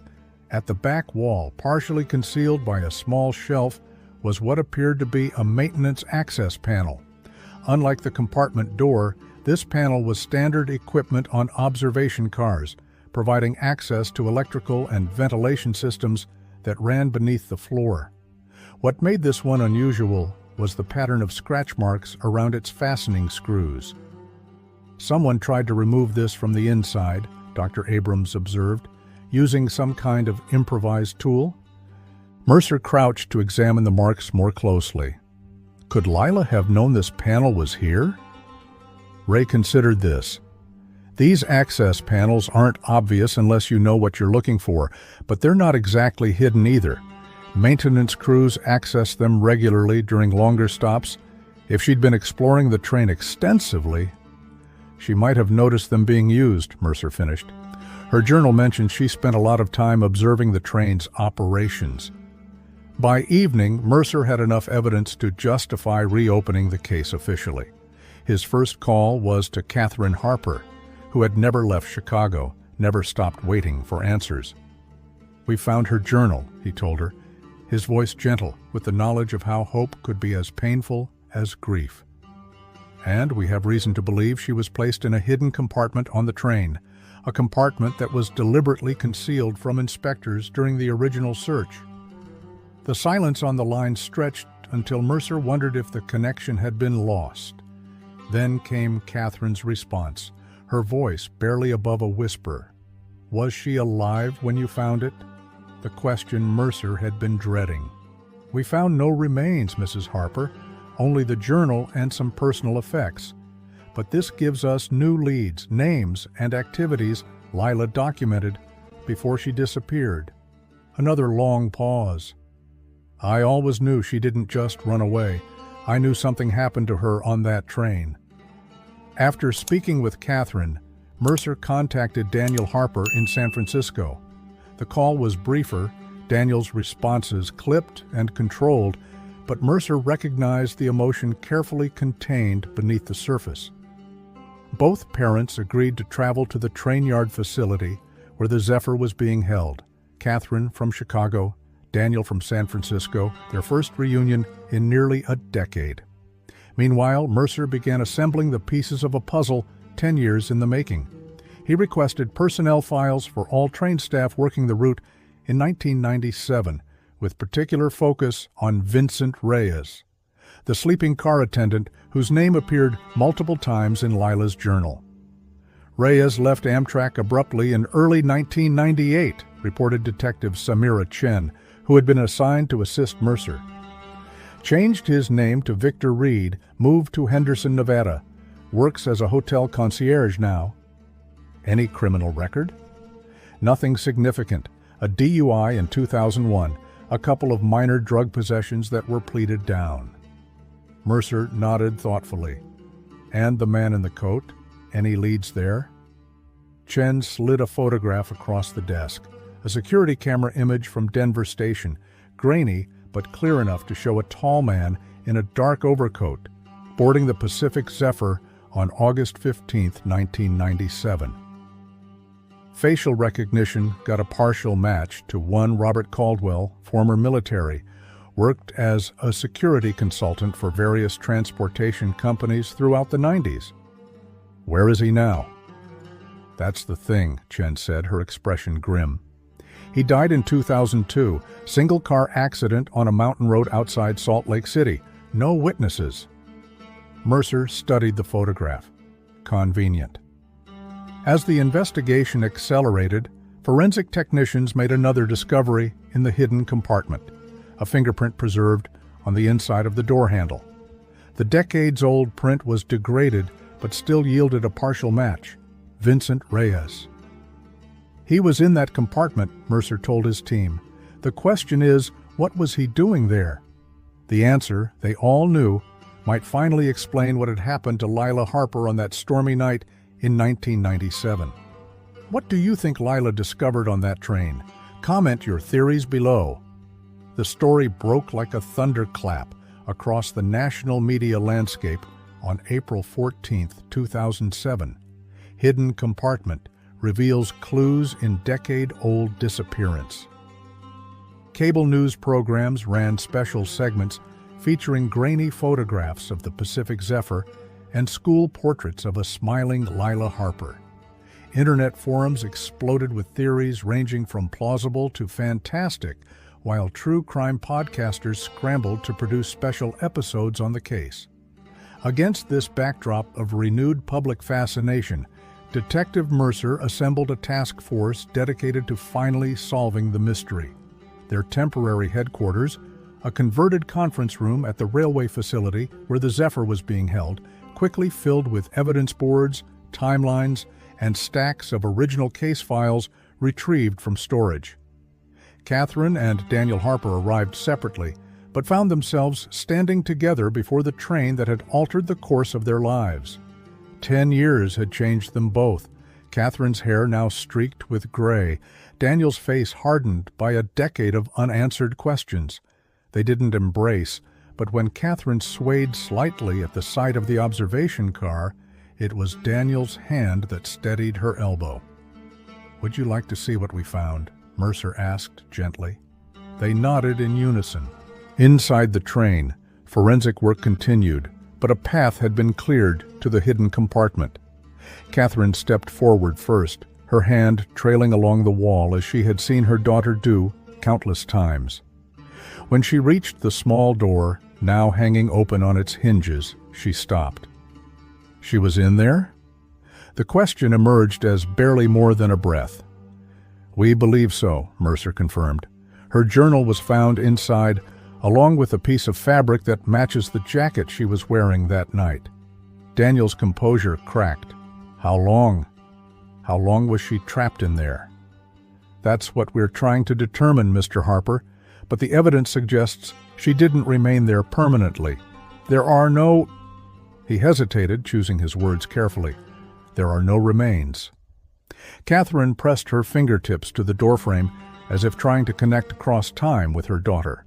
At the back wall, partially concealed by a small shelf, was what appeared to be a maintenance access panel. Unlike the compartment door, this panel was standard equipment on observation cars, providing access to electrical and ventilation systems that ran beneath the floor. What made this one unusual was the pattern of scratch marks around its fastening screws. Someone tried to remove this from the inside, Dr. Abrams observed, using some kind of improvised tool. Mercer crouched to examine the marks more closely. Could Lila have known this panel was here? Ray considered this. These access panels aren't obvious unless you know what you're looking for, but they're not exactly hidden either. Maintenance crews access them regularly during longer stops. If she'd been exploring the train extensively, she might have noticed them being used, Mercer finished. Her journal mentioned she spent a lot of time observing the train's operations. By evening, Mercer had enough evidence to justify reopening the case officially. His first call was to Catherine Harper, who had never left Chicago, never stopped waiting for answers. "We found her journal," he told her, his voice gentle with the knowledge of how hope could be as painful as grief. "And we have reason to believe she was placed in a hidden compartment on the train, a compartment that was deliberately concealed from inspectors during the original search." The silence on the line stretched until Mercer wondered if the connection had been lost. Then came Catherine's response, her voice barely above a whisper. "Was she alive when you found it?" The question Mercer had been dreading. "We found no remains, Mrs. Harper, only the journal and some personal effects. But this gives us new leads, names, and activities Lila documented before she disappeared." Another long pause. "I always knew she didn't just run away. I knew something happened to her on that train." After speaking with Catherine, Mercer contacted Daniel Harper in San Francisco. The call was briefer, Daniel's responses clipped and controlled, but Mercer recognized the emotion carefully contained beneath the surface. Both parents agreed to travel to the train yard facility where the Zephyr was being held. Catherine from Chicago, Daniel from San Francisco, their first reunion in nearly a decade. Meanwhile, Mercer began assembling the pieces of a puzzle 10 years in the making. He requested personnel files for all train staff working the route in 1997, with particular focus on Vincent Reyes, the sleeping car attendant whose name appeared multiple times in Lila's journal. "Reyes left Amtrak abruptly in early 1998, reported Detective Samira Chen, who had been assigned to assist Mercer. Changed his name to Victor Reed, moved to Henderson, Nevada, works as a hotel concierge now. Any criminal record? Nothing significant. A DUI in 2001, a couple of minor drug possessions that were pleaded down." Mercer nodded thoughtfully. "And the man in the coat? Any leads there?" Chen slid a photograph across the desk, a security camera image from Denver Station, grainy but clear enough to show a tall man in a dark overcoat, boarding the Pacific Zephyr on August 15, 1997. Facial recognition got a partial match to one Robert Caldwell, former military, worked as a security consultant for various transportation companies throughout the 90s. "Where is he now?" "That's the thing," Chen said, her expression grim. "He died in 2002, single-car accident on a mountain road outside Salt Lake City. No witnesses." Mercer studied the photograph. Convenient. As the investigation accelerated, forensic technicians made another discovery in the hidden compartment, a fingerprint preserved on the inside of the door handle. The decades-old print was degraded but still yielded a partial match. Vincent Reyes. "He was in that compartment," Mercer told his team. "The question is, what was he doing there?" The answer, they all knew, might finally explain what had happened to Lila Harper on that stormy night in 1997. What do you think Lila discovered on that train? Comment your theories below. The story broke like a thunderclap across the national media landscape on April 14, 2007. Hidden Compartment reveals clues in decade-old disappearance. Cable news programs ran special segments featuring grainy photographs of the Pacific Zephyr and school portraits of a smiling Lila Harper. Internet forums exploded with theories ranging from plausible to fantastic, while true crime podcasters scrambled to produce special episodes on the case. Against this backdrop of renewed public fascination, Detective Mercer assembled a task force dedicated to finally solving the mystery. Their temporary headquarters, a converted conference room at the railway facility where the Zephyr was being held, quickly filled with evidence boards, timelines, and stacks of original case files retrieved from storage. Catherine and Daniel Harper arrived separately, but found themselves standing together before the train that had altered the course of their lives. 10 years had changed them both, Catherine's hair now streaked with gray, Daniel's face hardened by a decade of unanswered questions. They didn't embrace, but when Catherine swayed slightly at the sight of the observation car, it was Daniel's hand that steadied her elbow. "Would you like to see what we found?" Mercer asked gently. They nodded in unison. Inside the train, forensic work continued, but a path had been cleared to the hidden compartment. Catherine stepped forward first, her hand trailing along the wall as she had seen her daughter do countless times. When she reached the small door, now hanging open on its hinges, she stopped. She was in there? The question emerged as barely more than a breath. "We believe so," Mercer confirmed. Her journal was found inside, along with a piece of fabric that matches the jacket she was wearing that night. Daniel's composure cracked. How long? How long was she trapped in there? "That's what we're trying to determine, Mr. Harper, but the evidence suggests she didn't remain there permanently. There are no—" He hesitated, choosing his words carefully. "There are no remains." Catherine pressed her fingertips to the doorframe as if trying to connect across time with her daughter.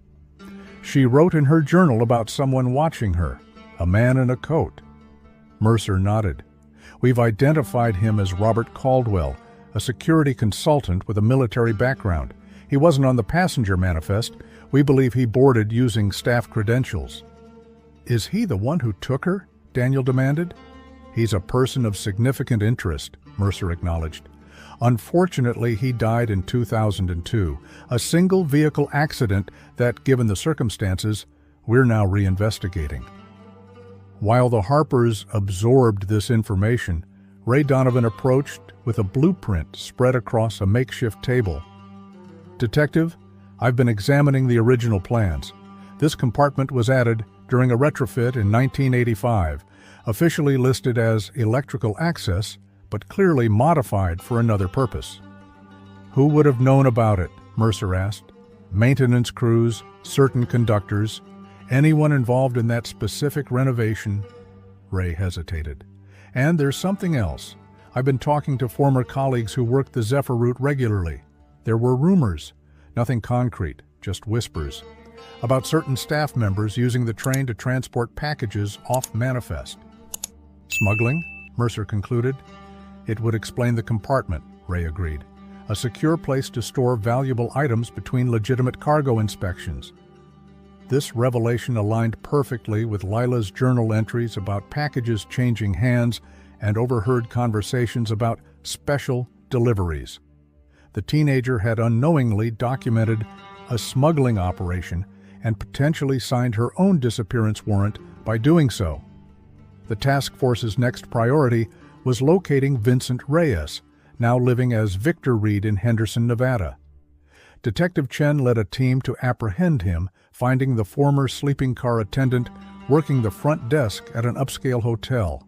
She wrote in her journal about someone watching her, a man in a coat. Mercer nodded. "We've identified him as Robert Caldwell, a security consultant with a military background. He wasn't on the passenger manifest. We believe he boarded using staff credentials." "Is he the one who took her?" Daniel demanded. "He's a person of significant interest," Mercer acknowledged. "Unfortunately, he died in 2002, a single-vehicle accident that, given the circumstances, we're now reinvestigating." While the Harpers absorbed this information, Ray Donovan approached with a blueprint spread across a makeshift table. "Detective, I've been examining the original plans. This compartment was added during a retrofit in 1985, officially listed as electrical access, but clearly modified for another purpose." "Who would have known about it?" Mercer asked. "Maintenance crews, certain conductors, anyone involved in that specific renovation?" Ray hesitated. "And there's something else. I've been talking to former colleagues who worked the Zephyr route regularly. There were rumors, nothing concrete, just whispers, about certain staff members using the train to transport packages off manifest." "Smuggling?" Mercer concluded. "It would explain the compartment," Ray agreed. "A secure place to store valuable items between legitimate cargo inspections." This revelation aligned perfectly with Lila's journal entries about packages changing hands and overheard conversations about special deliveries. The teenager had unknowingly documented a smuggling operation and potentially signed her own disappearance warrant by doing so. The task force's next priority was locating Vincent Reyes, now living as Victor Reed in Henderson, Nevada. Detective Chen led a team to apprehend him, finding the former sleeping car attendant working the front desk at an upscale hotel.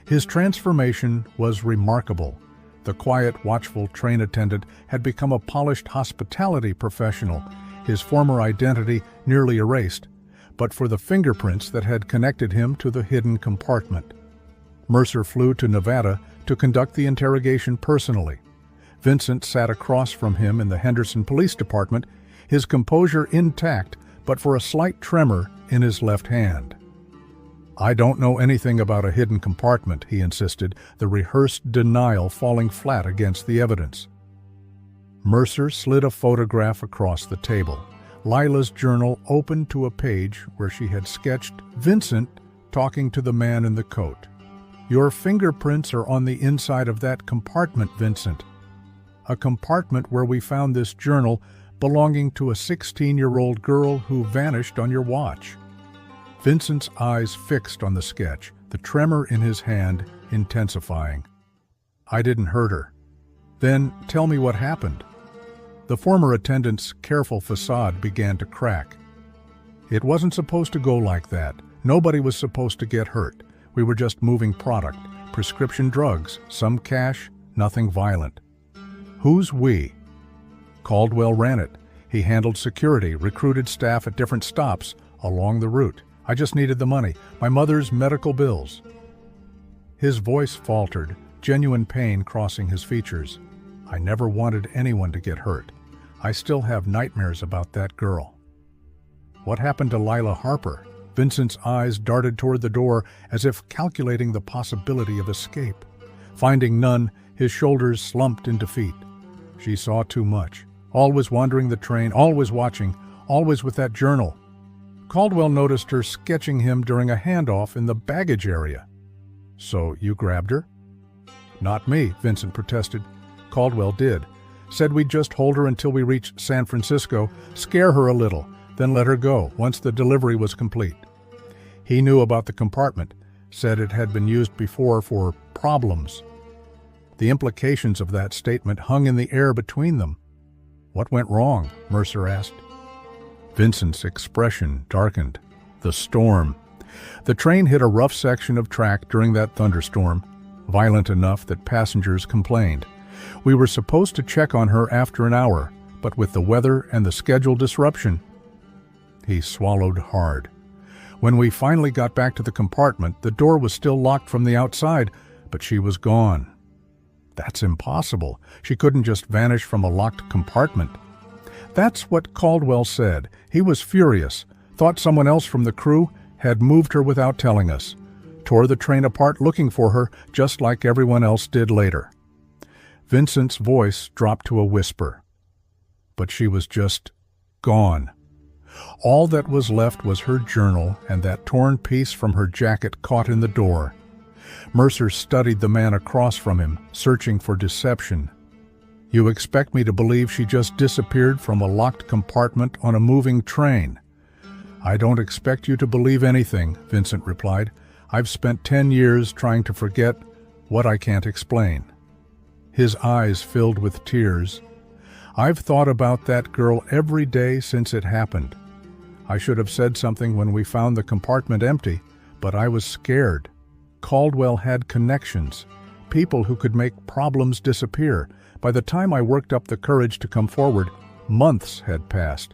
His transformation was remarkable. The quiet, watchful train attendant had become a polished hospitality professional, his former identity nearly erased, but for the fingerprints that had connected him to the hidden compartment. Mercer flew to Nevada to conduct the interrogation personally. Vincent sat across from him in the Henderson Police Department, his composure intact but for a slight tremor in his left hand. "I don't know anything about a hidden compartment," he insisted, the rehearsed denial falling flat against the evidence. Mercer slid a photograph across the table. Lila's journal opened to a page where she had sketched Vincent talking to the man in the coat. "Your fingerprints are on the inside of that compartment, Vincent. A compartment where we found this journal belonging to a 16-year-old girl who vanished on your watch." Vincent's eyes fixed on the sketch, the tremor in his hand intensifying. "I didn't hurt her." "Then tell me what happened." The former attendant's careful facade began to crack. "It wasn't supposed to go like that. Nobody was supposed to get hurt. We were just moving product, prescription drugs, some cash, nothing violent." "Who's we?" "Caldwell ran it. He handled security, recruited staff at different stops along the route. I just needed the money, my mother's medical bills." His voice faltered, genuine pain crossing his features. "I never wanted anyone to get hurt. I still have nightmares about that girl." "What happened to Lila Harper?" Vincent's eyes darted toward the door as if calculating the possibility of escape. Finding none, his shoulders slumped in defeat. She saw too much. Always wandering the train, always watching, always with that journal. Caldwell noticed her sketching him during a handoff in the baggage area. So you grabbed her? Not me, Vincent protested. Caldwell did. Said we'd just hold her until we reached San Francisco, scare her a little, then let her go once the delivery was complete. He knew about the compartment, said it had been used before for problems. The implications of that statement hung in the air between them. What went wrong? Mercer asked. Vincent's expression darkened. The storm. The train hit a rough section of track during that thunderstorm, violent enough that passengers complained. We were supposed to check on her after an hour, but with the weather and the schedule disruption. He swallowed hard. When we finally got back to the compartment, the door was still locked from the outside, but she was gone. That's impossible. She couldn't just vanish from a locked compartment. That's what Caldwell said. He was furious, thought someone else from the crew had moved her without telling us, tore the train apart looking for her just like everyone else did later. Vincent's voice dropped to a whisper. But she was just gone. All that was left was her journal and that torn piece from her jacket caught in the door. Mercer studied the man across from him, searching for deception. You expect me to believe she just disappeared from a locked compartment on a moving train? I don't expect you to believe anything, Vincent replied. I've spent 10 years trying to forget what I can't explain. His eyes filled with tears. I've thought about that girl every day since it happened. I should have said something when we found the compartment empty, but I was scared. Caldwell had connections, people who could make problems disappear. By the time I worked up the courage to come forward, months had passed.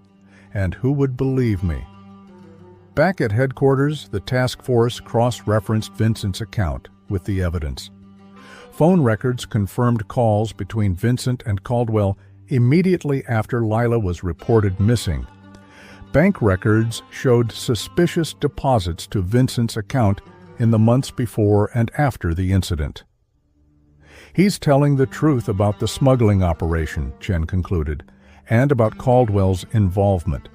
And who would believe me? Back at headquarters, the task force cross-referenced Vincent's account with the evidence. Phone records confirmed calls between Vincent and Caldwell immediately after Lila was reported missing. Bank records showed suspicious deposits to Vincent's account in the months before and after the incident. He's telling the truth about the smuggling operation, Chen concluded, and about Caldwell's involvement.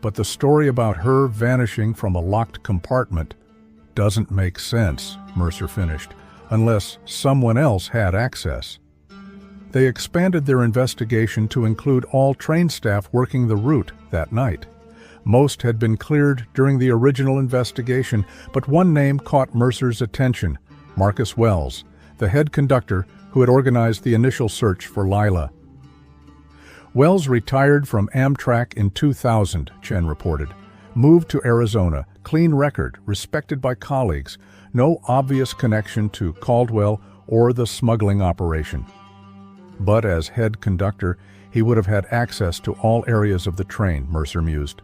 But the story about her vanishing from a locked compartment doesn't make sense, Mercer finished, unless someone else had access. They expanded their investigation to include all train staff working the route that night. Most had been cleared during the original investigation, but one name caught Mercer's attention, Marcus Wells, the head conductor who had organized the initial search for Lila. Wells retired from Amtrak in 2000, Chen reported. Moved to Arizona, clean record, respected by colleagues, no obvious connection to Caldwell or the smuggling operation. But as head conductor, he would have had access to all areas of the train, Mercer mused,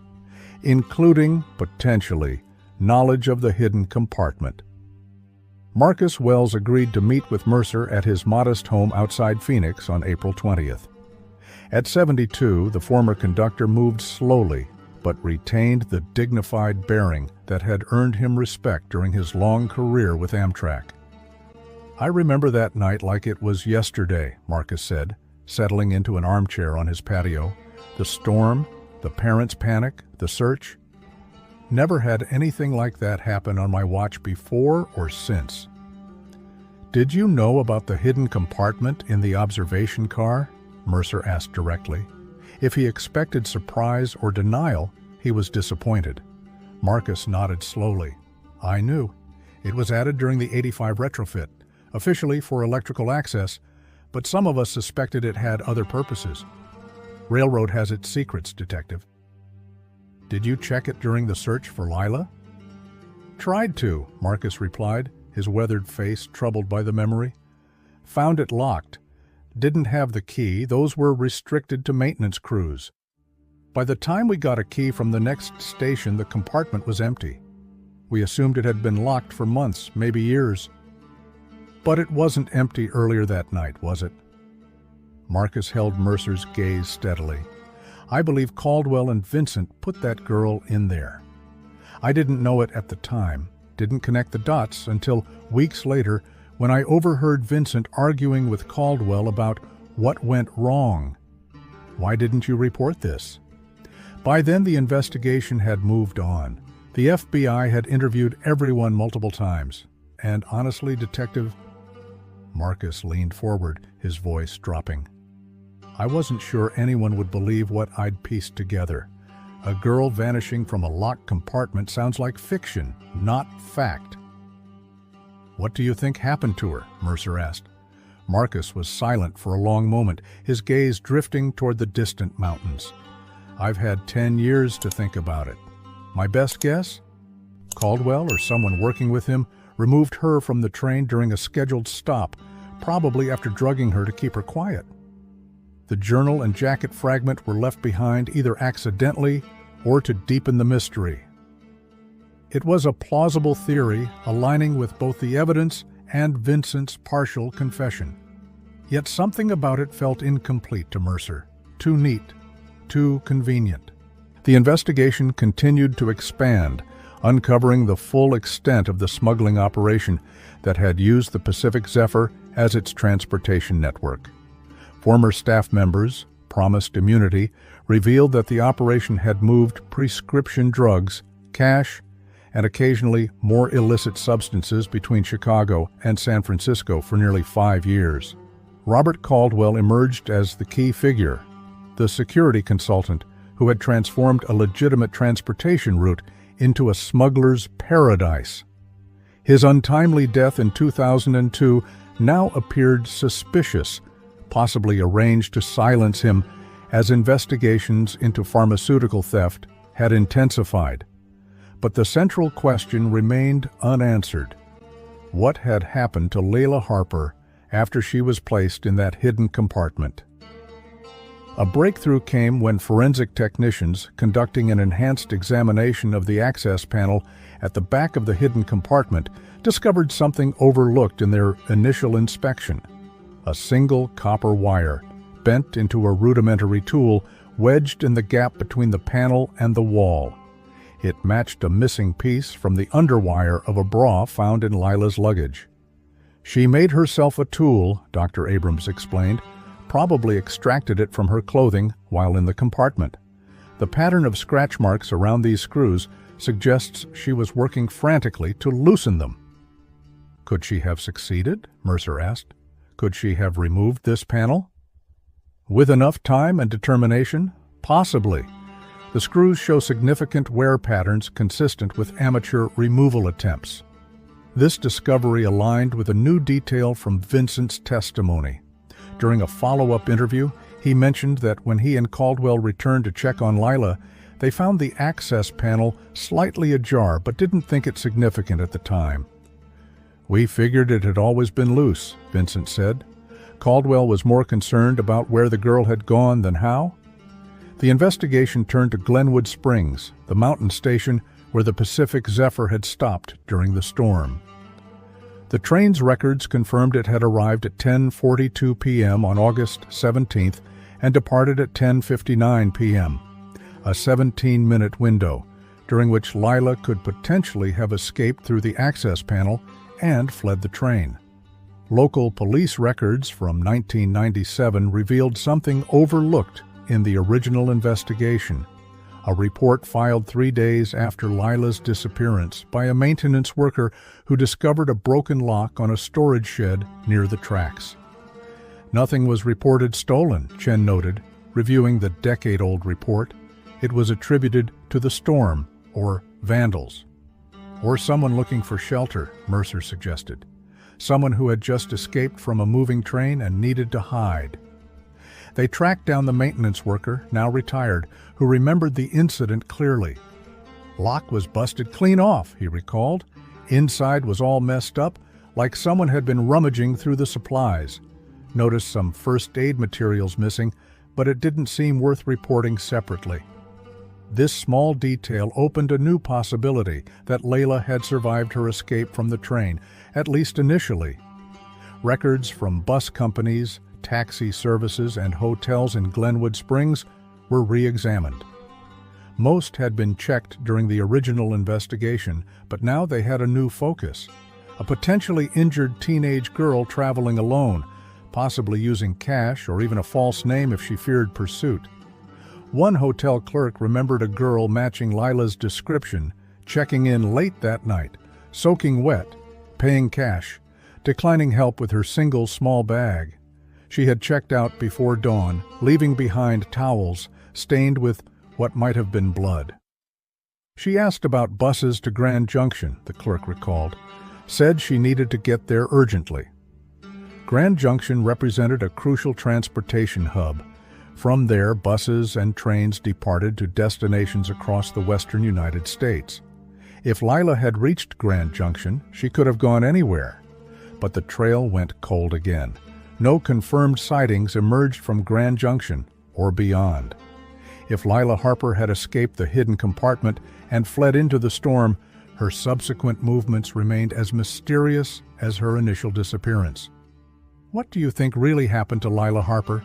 including, potentially, knowledge of the hidden compartment. Marcus Wells agreed to meet with Mercer at his modest home outside Phoenix on April 20th. At 72, the former conductor moved slowly, but retained the dignified bearing that had earned him respect during his long career with Amtrak. I remember that night like it was yesterday, Marcus said, settling into an armchair on his patio. The storm, the parents' panic, the search. Never had anything like that happen on my watch before or since. Did you know about the hidden compartment in the observation car? Mercer asked directly. If he expected surprise or denial, he was disappointed. Marcus nodded slowly. I knew. It was added during the '85 retrofit, officially for electrical access, but some of us suspected it had other purposes. Railroad has its secrets, Detective. Did you check it during the search for Lila? Tried to, Marcus replied, his weathered face troubled by the memory. Found it locked. Didn't have the key. Those were restricted to maintenance crews. By the time we got a key from the next station, the compartment was empty. We assumed it had been locked for months, maybe years. But it wasn't empty earlier that night, was it? Marcus held Mercer's gaze steadily. I believe Caldwell and Vincent put that girl in there. I didn't know it at the time, didn't connect the dots until weeks later when I overheard Vincent arguing with Caldwell about What went wrong? Why didn't you report this? By then, the investigation had moved on. The FBI had interviewed everyone multiple times. And honestly, Detective, Marcus leaned forward, his voice dropping, I wasn't sure anyone would believe what I'd pieced together. A girl vanishing from a locked compartment sounds like fiction, not fact. What do you think happened to her? Mercer asked. Marcus was silent for a long moment, his gaze drifting toward the distant mountains. I've had 10 years to think about it. My best guess? Caldwell or someone working with him removed her from the train during a scheduled stop, probably after drugging her to keep her quiet. The journal and jacket fragment were left behind either accidentally or to deepen the mystery. It was a plausible theory, aligning with both the evidence and Vincent's partial confession. Yet something about it felt incomplete to Mercer, too neat, too convenient. The investigation continued to expand, uncovering the full extent of the smuggling operation that had used the Pacific Zephyr as its transportation network. Former staff members, promised immunity, revealed that the operation had moved prescription drugs, cash, and occasionally more illicit substances between Chicago and San Francisco for nearly 5 years. Robert Caldwell emerged as the key figure, the security consultant who had transformed a legitimate transportation route into a smuggler's paradise. His untimely death in 2002 now appeared suspicious, possibly arranged to silence him as investigations into pharmaceutical theft had intensified. But the central question remained unanswered. What had happened to Layla Harper after she was placed in that hidden compartment? A breakthrough came when forensic technicians, conducting an enhanced examination of the access panel at the back of the hidden compartment, discovered something overlooked in their initial inspection. A single copper wire, bent into a rudimentary tool, wedged in the gap between the panel and the wall. It matched a missing piece from the underwire of a bra found in Lila's luggage. She made herself a tool, Dr. Abrams explained, probably extracted it from her clothing while in the compartment. The pattern of scratch marks around these screws suggests she was working frantically to loosen them. Could she have succeeded? Mercer asked. Could she have removed this panel? With enough time and determination? Possibly. The screws show significant wear patterns consistent with amateur removal attempts. This discovery aligned with a new detail from Vincent's testimony. During a follow-up interview, he mentioned that when he and Caldwell returned to check on Lila, they found the access panel slightly ajar but didn't think it significant at the time. We figured it had always been loose, Vincent said. Caldwell was more concerned about where the girl had gone than how. The investigation turned to Glenwood Springs, the mountain station where the Pacific Zephyr had stopped during the storm. The train's records confirmed it had arrived at 10:42 p.m. on August 17th and departed at 10:59 p.m., a 17-minute window, during which Lila could potentially have escaped through the access panel and fled the train. Local police records from 1997 revealed something overlooked in the original investigation, a report filed 3 days after Lila's disappearance by a maintenance worker who discovered a broken lock on a storage shed near the tracks. Nothing was reported stolen, Chen noted, reviewing the decade-old report. It was attributed to the storm, or vandals. Or someone looking for shelter, Mercer suggested. Someone who had just escaped from a moving train and needed to hide. They tracked down the maintenance worker, now retired, who remembered the incident clearly. Lock was busted clean off, he recalled. Inside was all messed up, like someone had been rummaging through the supplies. Noticed some first aid materials missing, but it didn't seem worth reporting separately. This small detail opened a new possibility that Layla had survived her escape from the train, at least initially. Records from bus companies, taxi services, and hotels in Glenwood Springs were re-examined. Most had been checked during the original investigation, but now they had a new focus. A potentially injured teenage girl traveling alone, possibly using cash or even a false name if she feared pursuit. One hotel clerk remembered a girl matching Lila's description, checking in late that night, soaking wet, paying cash, declining help with her single small bag. She had checked out before dawn, leaving behind towels stained with what might have been blood. She asked about buses to Grand Junction, the clerk recalled, said she needed to get there urgently. Grand Junction represented a crucial transportation hub. From there, buses and trains departed to destinations across the western United States. If Lila had reached Grand Junction, she could have gone anywhere. But the trail went cold again. No confirmed sightings emerged from Grand Junction or beyond. If Lila Harper had escaped the hidden compartment and fled into the storm, her subsequent movements remained as mysterious as her initial disappearance. What do you think really happened to Lila Harper?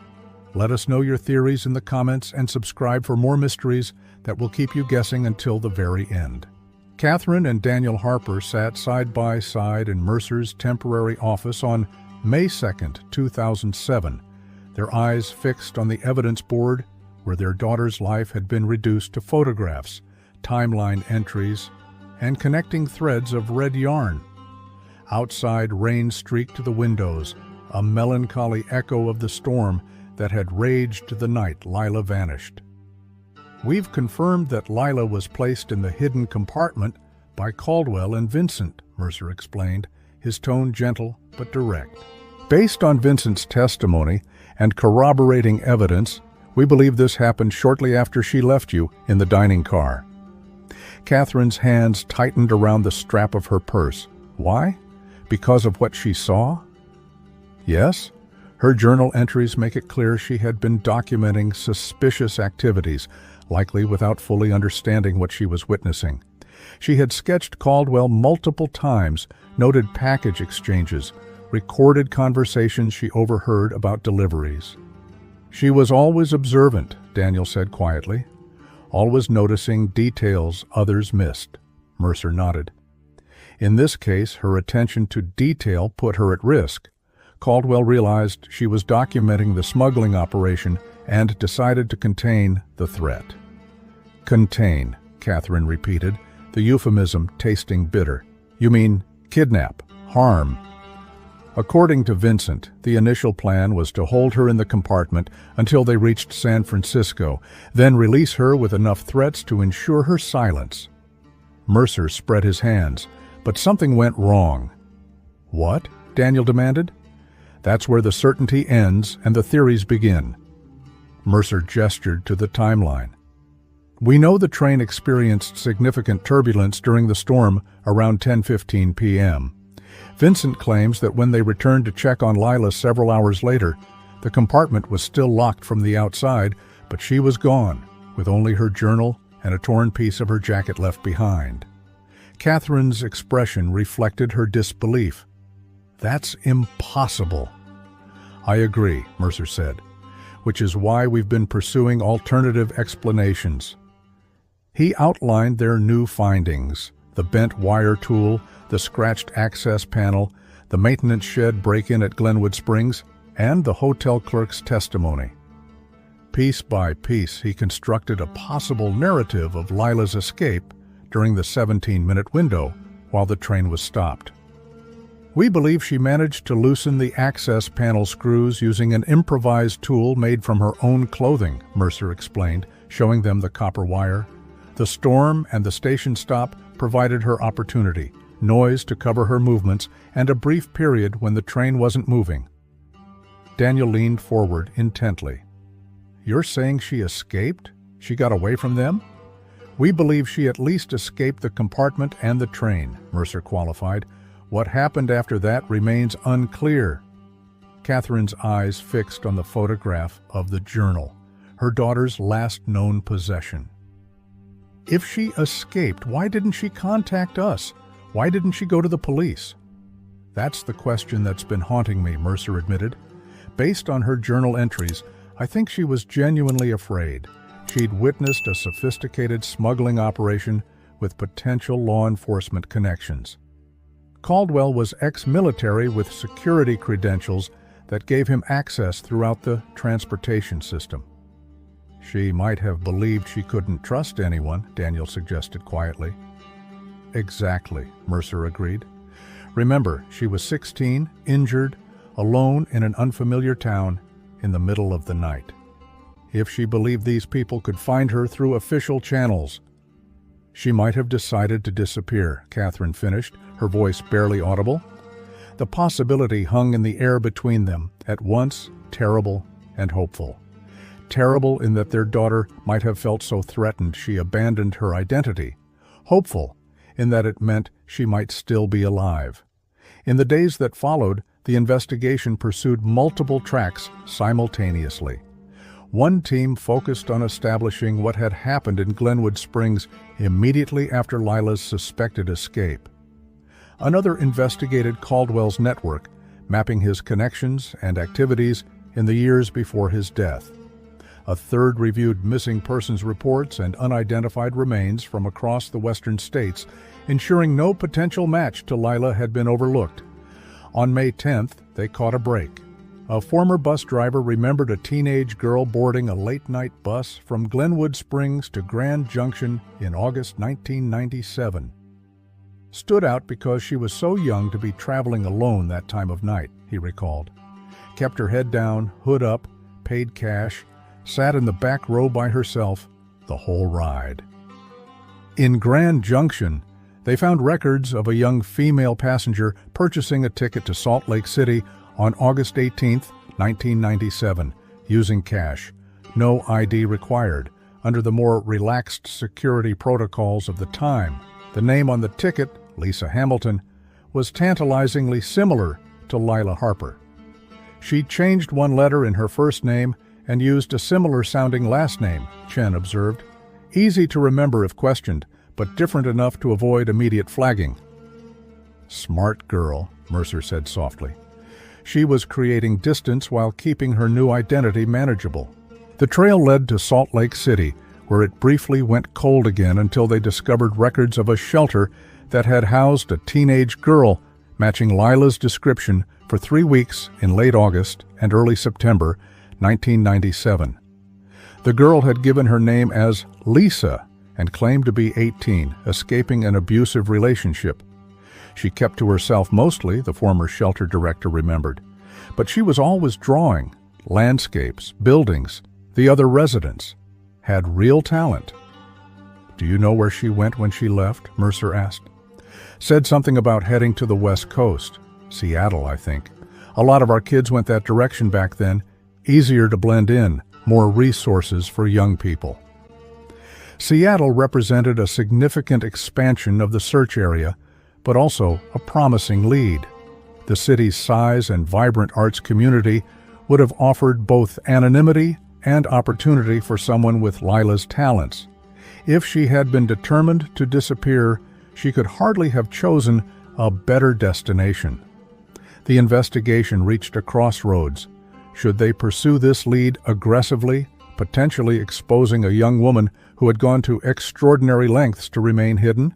Let us know your theories in the comments and subscribe for more mysteries that will keep you guessing until the very end. Catherine and Daniel Harper sat side by side in Mercer's temporary office on May 2, 2007, their eyes fixed on the evidence board where their daughter's life had been reduced to photographs, timeline entries, and connecting threads of red yarn. Outside, rain streaked the windows, a melancholy echo of the storm that had raged the night Lila vanished. We've confirmed that Lila was placed in the hidden compartment by Caldwell and Vincent, Mercer explained, his tone gentle but direct. Based on Vincent's testimony and corroborating evidence, we believe this happened shortly after she left you in the dining car. Catherine's hands tightened around the strap of her purse. Why? Because of what she saw? Yes. Her journal entries make it clear she had been documenting suspicious activities, likely without fully understanding what she was witnessing. She had sketched Caldwell multiple times, noted package exchanges, recorded conversations she overheard about deliveries. She was always observant, Daniel said quietly, always noticing details others missed. Mercer nodded. In this case, her attention to detail put her at risk. Caldwell realized she was documenting the smuggling operation and decided to contain the threat. Contain, Catherine repeated, the euphemism tasting bitter. You mean kidnap, harm. According to Vincent, the initial plan was to hold her in the compartment until they reached San Francisco, then release her with enough threats to ensure her silence. Mercer spread his hands, but something went wrong. What? Daniel demanded. That's where the certainty ends and the theories begin. Mercer gestured to the timeline. We know the train experienced significant turbulence during the storm around 10:15 p.m. Vincent claims that when they returned to check on Lila several hours later, the compartment was still locked from the outside, but she was gone, with only her journal and a torn piece of her jacket left behind. Catherine's expression reflected her disbelief. That's impossible. I agree, Mercer said, which is why we've been pursuing alternative explanations. He outlined their new findings, the bent wire tool, the scratched access panel, the maintenance shed break-in at Glenwood Springs, and the hotel clerk's testimony. Piece by piece, he constructed a possible narrative of Lila's escape during the 17-minute window while the train was stopped. We believe she managed to loosen the access panel screws using an improvised tool made from her own clothing, Mercer explained, showing them the copper wire. The storm and the station stop provided her opportunity, noise to cover her movements, and a brief period when the train wasn't moving. Daniel leaned forward intently. You're saying she escaped? She got away from them? We believe she at least escaped the compartment and the train, Mercer qualified. What happened after that remains unclear. Catherine's eyes fixed on the photograph of the journal, her daughter's last known possession. If she escaped, why didn't she contact us? Why didn't she go to the police? That's the question that's been haunting me, Mercer admitted. Based on her journal entries, I think she was genuinely afraid. She'd witnessed a sophisticated smuggling operation with potential law enforcement connections. Caldwell was ex-military with security credentials that gave him access throughout the transportation system. She might have believed she couldn't trust anyone, Daniel suggested quietly. Exactly, Mercer agreed. Remember, she was 16, injured, alone in an unfamiliar town in the middle of the night. If she believed these people could find her through official channels, she might have decided to disappear, Catherine finished, her voice barely audible. The possibility hung in the air between them, at once terrible and hopeful. Terrible in that their daughter might have felt so threatened she abandoned her identity. Hopeful in that it meant she might still be alive. In the days that followed, the investigation pursued multiple tracks simultaneously. One team focused on establishing what had happened in Glenwood Springs immediately after Lila's suspected escape. Another investigated Caldwell's network, mapping his connections and activities in the years before his death. A third reviewed missing persons reports and unidentified remains from across the western states, ensuring no potential match to Lila had been overlooked. On May 10th, they caught a break. A former bus driver remembered a teenage girl boarding a late-night bus from Glenwood Springs to Grand Junction in August 1997. Stood out because she was so young to be traveling alone that time of night, he recalled. Kept her head down, hood up, paid cash, sat in the back row by herself the whole ride. In Grand Junction, they found records of a young female passenger purchasing a ticket to Salt Lake City on August 18, 1997, using cash. No ID required, under the more relaxed security protocols of the time. The name on the ticket, Lisa Hamilton, was tantalizingly similar to Lila Harper. She changed one letter in her first name and used a similar-sounding last name, Chen observed. Easy to remember if questioned, but different enough to avoid immediate flagging. Smart girl, Mercer said softly. She was creating distance while keeping her new identity manageable. The trail led to Salt Lake City, where it briefly went cold again until they discovered records of a shelter that had housed a teenage girl matching Lila's description for 3 weeks in late August and early September 1997. The girl had given her name as Lisa and claimed to be 18, escaping an abusive relationship. She kept to herself mostly, the former shelter director remembered, but she was always drawing landscapes, buildings, the other residents. Had real talent. Do you know where she went when she left? Mercer asked. Said something about heading to the West Coast. Seattle, I think. A lot of our kids went that direction back then. Easier to blend in, more resources for young people. Seattle represented a significant expansion of the search area, but also a promising lead. The city's size and vibrant arts community would have offered both anonymity and opportunity for someone with Lila's talents. If she had been determined to disappear, she could hardly have chosen a better destination. The investigation reached a crossroads. Should they pursue this lead aggressively, potentially exposing a young woman who had gone to extraordinary lengths to remain hidden?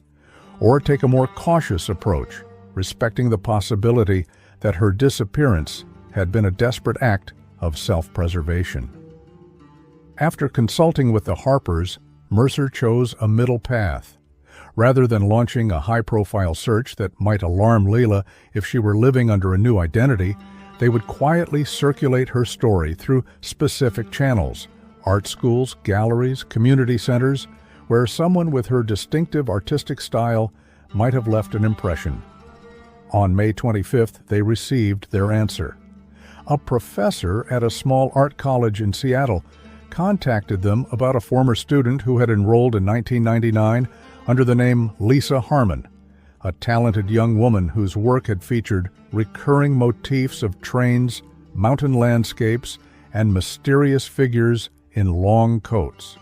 Or take a more cautious approach, respecting the possibility that her disappearance had been a desperate act of self-preservation? After consulting with the Harpers, Mercer chose a middle path. Rather than launching a high-profile search that might alarm Lila if she were living under a new identity, they would quietly circulate her story through specific channels, art schools, galleries, community centers, where someone with her distinctive artistic style might have left an impression. On May 25th, they received their answer. A professor at a small art college in Seattle contacted them about a former student who had enrolled in 1999 under the name Lisa Harmon, a talented young woman whose work had featured recurring motifs of trains, mountain landscapes, and mysterious figures in long coats.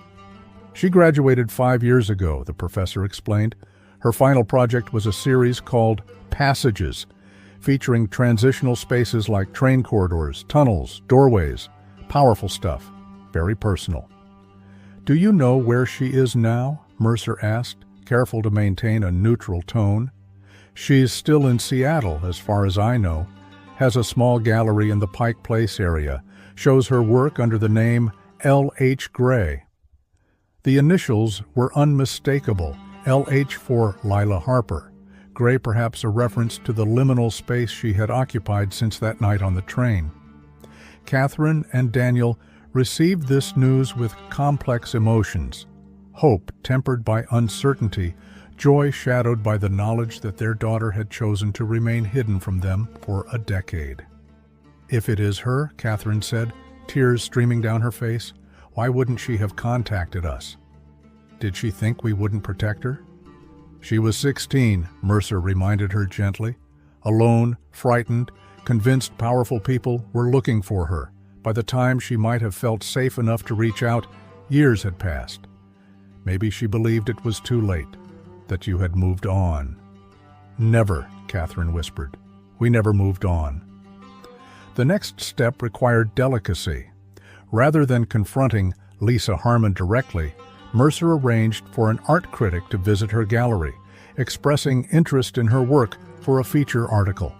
She graduated 5 years ago, the professor explained. Her final project was a series called Passages, featuring transitional spaces like train corridors, tunnels, doorways. Powerful stuff, very personal. Do you know where she is now? Mercer asked, careful to maintain a neutral tone. She's still in Seattle, as far as I know. has a small gallery in the Pike Place area, shows her work under the name L.H. Gray. The initials were unmistakable, L.H. for Lila Harper, Gray perhaps a reference to the liminal space she had occupied since that night on the train. Catherine and Daniel received this news with complex emotions, hope tempered by uncertainty, joy shadowed by the knowledge that their daughter had chosen to remain hidden from them for a decade. "If it is her," Catherine said, tears streaming down her face, "why wouldn't she have contacted us? Did she think we wouldn't protect her?" "She was 16, Mercer reminded her gently. Alone, frightened, convinced powerful people were looking for her. By the time she might have felt safe enough to reach out, years had passed. Maybe she believed it was too late, that you had moved on." "Never," Catherine whispered. "We never moved on." The next step required delicacy. Rather than confronting Lisa Harmon directly, Mercer arranged for an art critic to visit her gallery, expressing interest in her work for a feature article.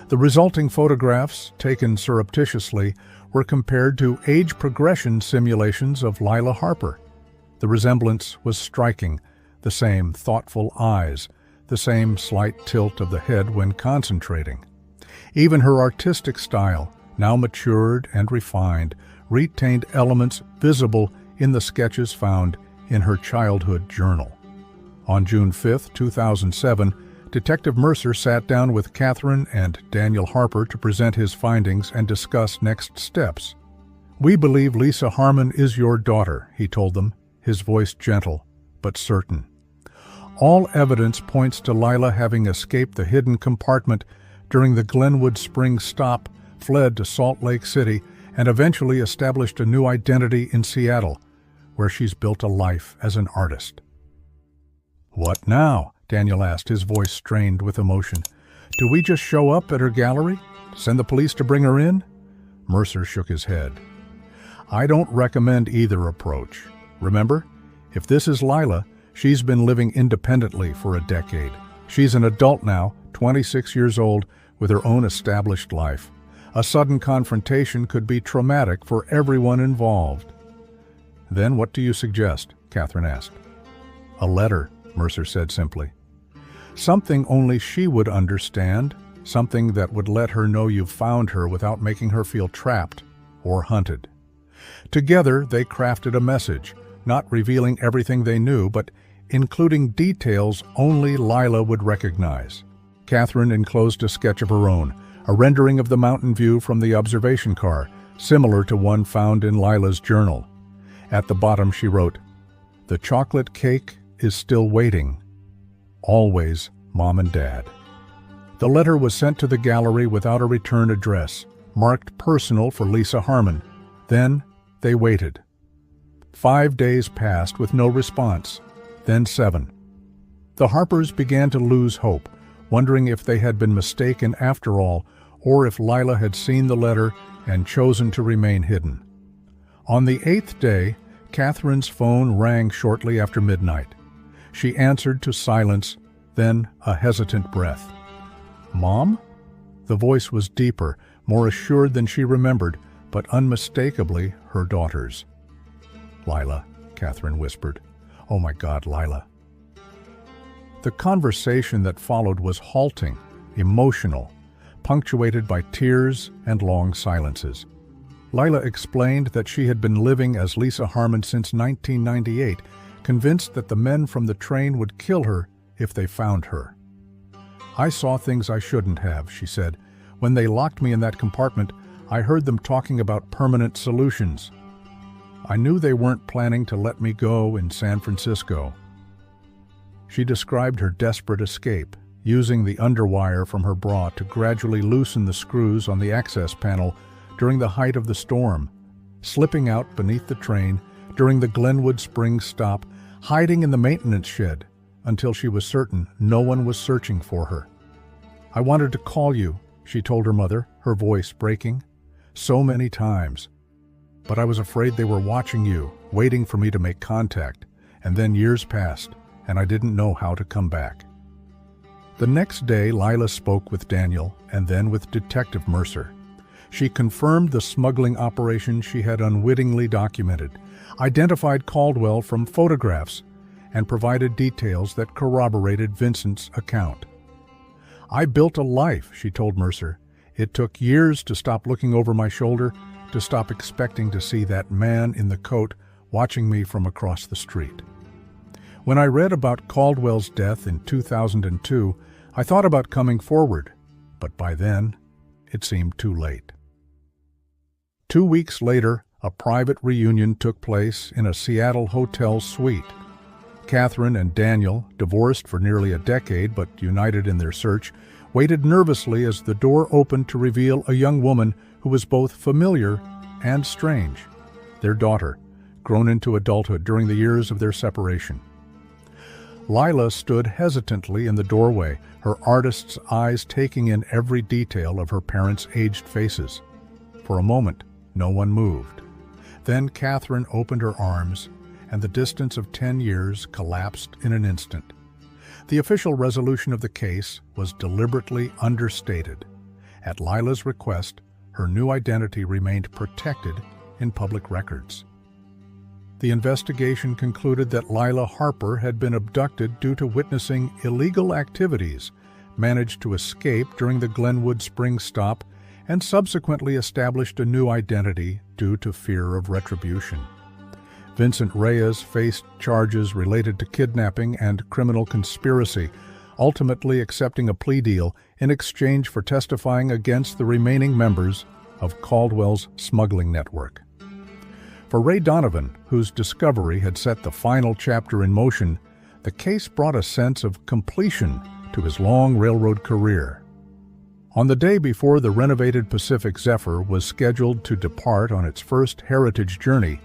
The resulting photographs, taken surreptitiously, were compared to age progression simulations of Lila Harper. The resemblance was striking, the same thoughtful eyes, the same slight tilt of the head when concentrating. Even her artistic style, now matured and refined, retained elements visible in the sketches found in her childhood journal. On June 5, 2007, Detective Mercer sat down with Catherine and Daniel Harper to present his findings and discuss next steps. "We believe Lisa Harmon is your daughter," he told them, his voice gentle but certain. "All evidence points to Lila having escaped the hidden compartment during the Glenwood Springs stop, fled to Salt Lake City, and eventually established a new identity in Seattle, where she's built a life as an artist." "What now?" Daniel asked, his voice strained with emotion. "Do we just show up at her gallery? Send the police to bring her in?" Mercer shook his head. "I don't recommend either approach. Remember, if this is Lila, she's been living independently for a decade. She's an adult now, 26 years old, with her own established life. A sudden confrontation could be traumatic for everyone involved." "Then what do you suggest?" Catherine asked. "A letter," Mercer said simply. "Something only she would understand, something that would let her know you've found her without making her feel trapped or hunted." Together, they crafted a message, not revealing everything they knew, but including details only Lila would recognize. Catherine enclosed a sketch of her own, a rendering of the mountain view from the observation car, similar to one found in Lila's journal. At the bottom she wrote, "The chocolate cake is still waiting. Always, Mom and Dad." The letter was sent to the gallery without a return address, marked personal for Lisa Harmon. Then they waited. 5 days passed with no response, then 7. The Harpers began to lose hope, wondering if they had been mistaken after all, or if Lila had seen the letter and chosen to remain hidden. On the 8th day, Catherine's phone rang shortly after midnight. She answered to silence, then a hesitant breath. "Mom?" The voice was deeper, more assured than she remembered, but unmistakably her daughter's. "Lila," Catherine whispered. "Oh my God, Lila." The conversation that followed was halting, emotional, punctuated by tears and long silences. Lila explained that she had been living as Lisa Harmon since 1998, convinced that the men from the train would kill her if they found her. "I saw things I shouldn't have," she said. "When they locked me in that compartment, I heard them talking about permanent solutions. I knew they weren't planning to let me go in San Francisco." She described her desperate escape, using the underwire from her bra to gradually loosen the screws on the access panel during the height of the storm, slipping out beneath the train during the Glenwood Springs stop, hiding in the maintenance shed until she was certain no one was searching for her. "I wanted to call you," she told her mother, her voice breaking, "so many times. But I was afraid they were watching you, waiting for me to make contact, and then years passed, and I didn't know how to come back." The next day, Lila spoke with Daniel and then with Detective Mercer. She confirmed the smuggling operation she had unwittingly documented, identified Caldwell from photographs, and provided details that corroborated Vincent's account. "I built a life," she told Mercer. "It took years to stop looking over my shoulder, to stop expecting to see that man in the coat watching me from across the street. When I read about Caldwell's death in 2002, I thought about coming forward, but by then, it seemed too late." 2 weeks later, a private reunion took place in a Seattle hotel suite. Catherine and Daniel, divorced for nearly a decade but united in their search, waited nervously as the door opened to reveal a young woman who was both familiar and strange, their daughter, grown into adulthood during the years of their separation. Lila stood hesitantly in the doorway, her artist's eyes taking in every detail of her parents' aged faces. For a moment, no one moved. Then Catherine opened her arms, and the distance of 10 years collapsed in an instant. The official resolution of the case was deliberately understated. At Lila's request, her new identity remained protected in public records. The investigation concluded that Lila Harper had been abducted due to witnessing illegal activities, managed to escape during the Glenwood Springs stop, and subsequently established a new identity due to fear of retribution. Vincent Reyes faced charges related to kidnapping and criminal conspiracy, ultimately accepting a plea deal in exchange for testifying against the remaining members of Caldwell's smuggling network. For Ray Donovan, whose discovery had set the final chapter in motion, the case brought a sense of completion to his long railroad career. On the day before the renovated Pacific Zephyr was scheduled to depart on its first heritage journey,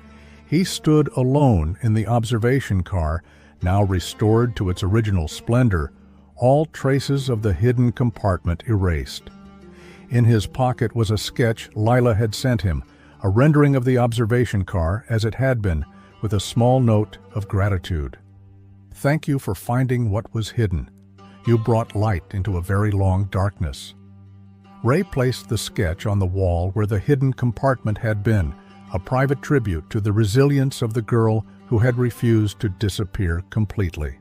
he stood alone in the observation car, now restored to its original splendor, all traces of the hidden compartment erased. In his pocket was a sketch Lila had sent him, a rendering of the observation car as it had been, with a small note of gratitude. "Thank you for finding what was hidden. You brought light into a very long darkness." Ray placed the sketch on the wall where the hidden compartment had been, a private tribute to the resilience of the girl who had refused to disappear completely.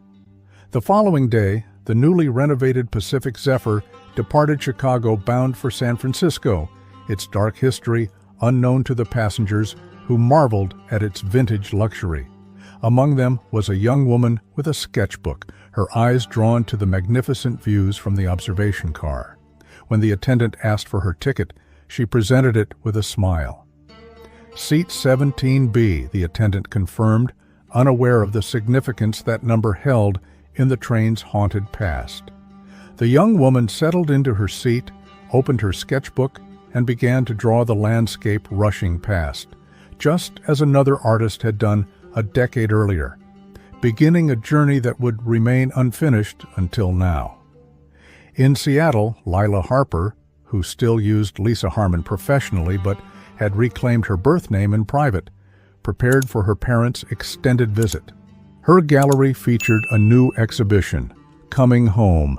The following day, the newly renovated Pacific Zephyr departed Chicago bound for San Francisco, its dark history unknown to the passengers who marveled at its vintage luxury. Among them was a young woman with a sketchbook, her eyes drawn to the magnificent views from the observation car. When the attendant asked for her ticket, she presented it with a smile. "Seat 17B, the attendant confirmed, unaware of the significance that number held in the train's haunted past. The young woman settled into her seat, opened her sketchbook, and began to draw the landscape rushing past, just as another artist had done a decade earlier, beginning a journey that would remain unfinished until now. In Seattle, Lila Harper, who still used Lisa Harmon professionally but had reclaimed her birth name in private, prepared for her parents' extended visit. Her gallery featured a new exhibition, Coming Home,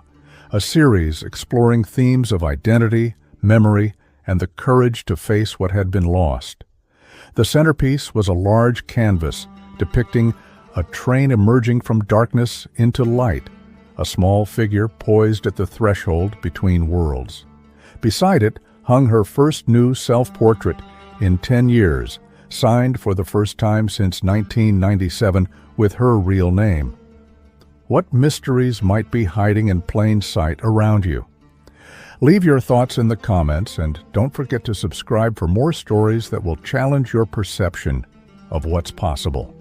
a series exploring themes of identity, memory, and the courage to face what had been lost. The centerpiece was a large canvas depicting a train emerging from darkness into light, a small figure poised at the threshold between worlds. Beside it hung her first new self-portrait in 10 years, signed for the first time since 1997 with her real name. What mysteries might be hiding in plain sight around you? Leave your thoughts in the comments, and don't forget to subscribe for more stories that will challenge your perception of what's possible.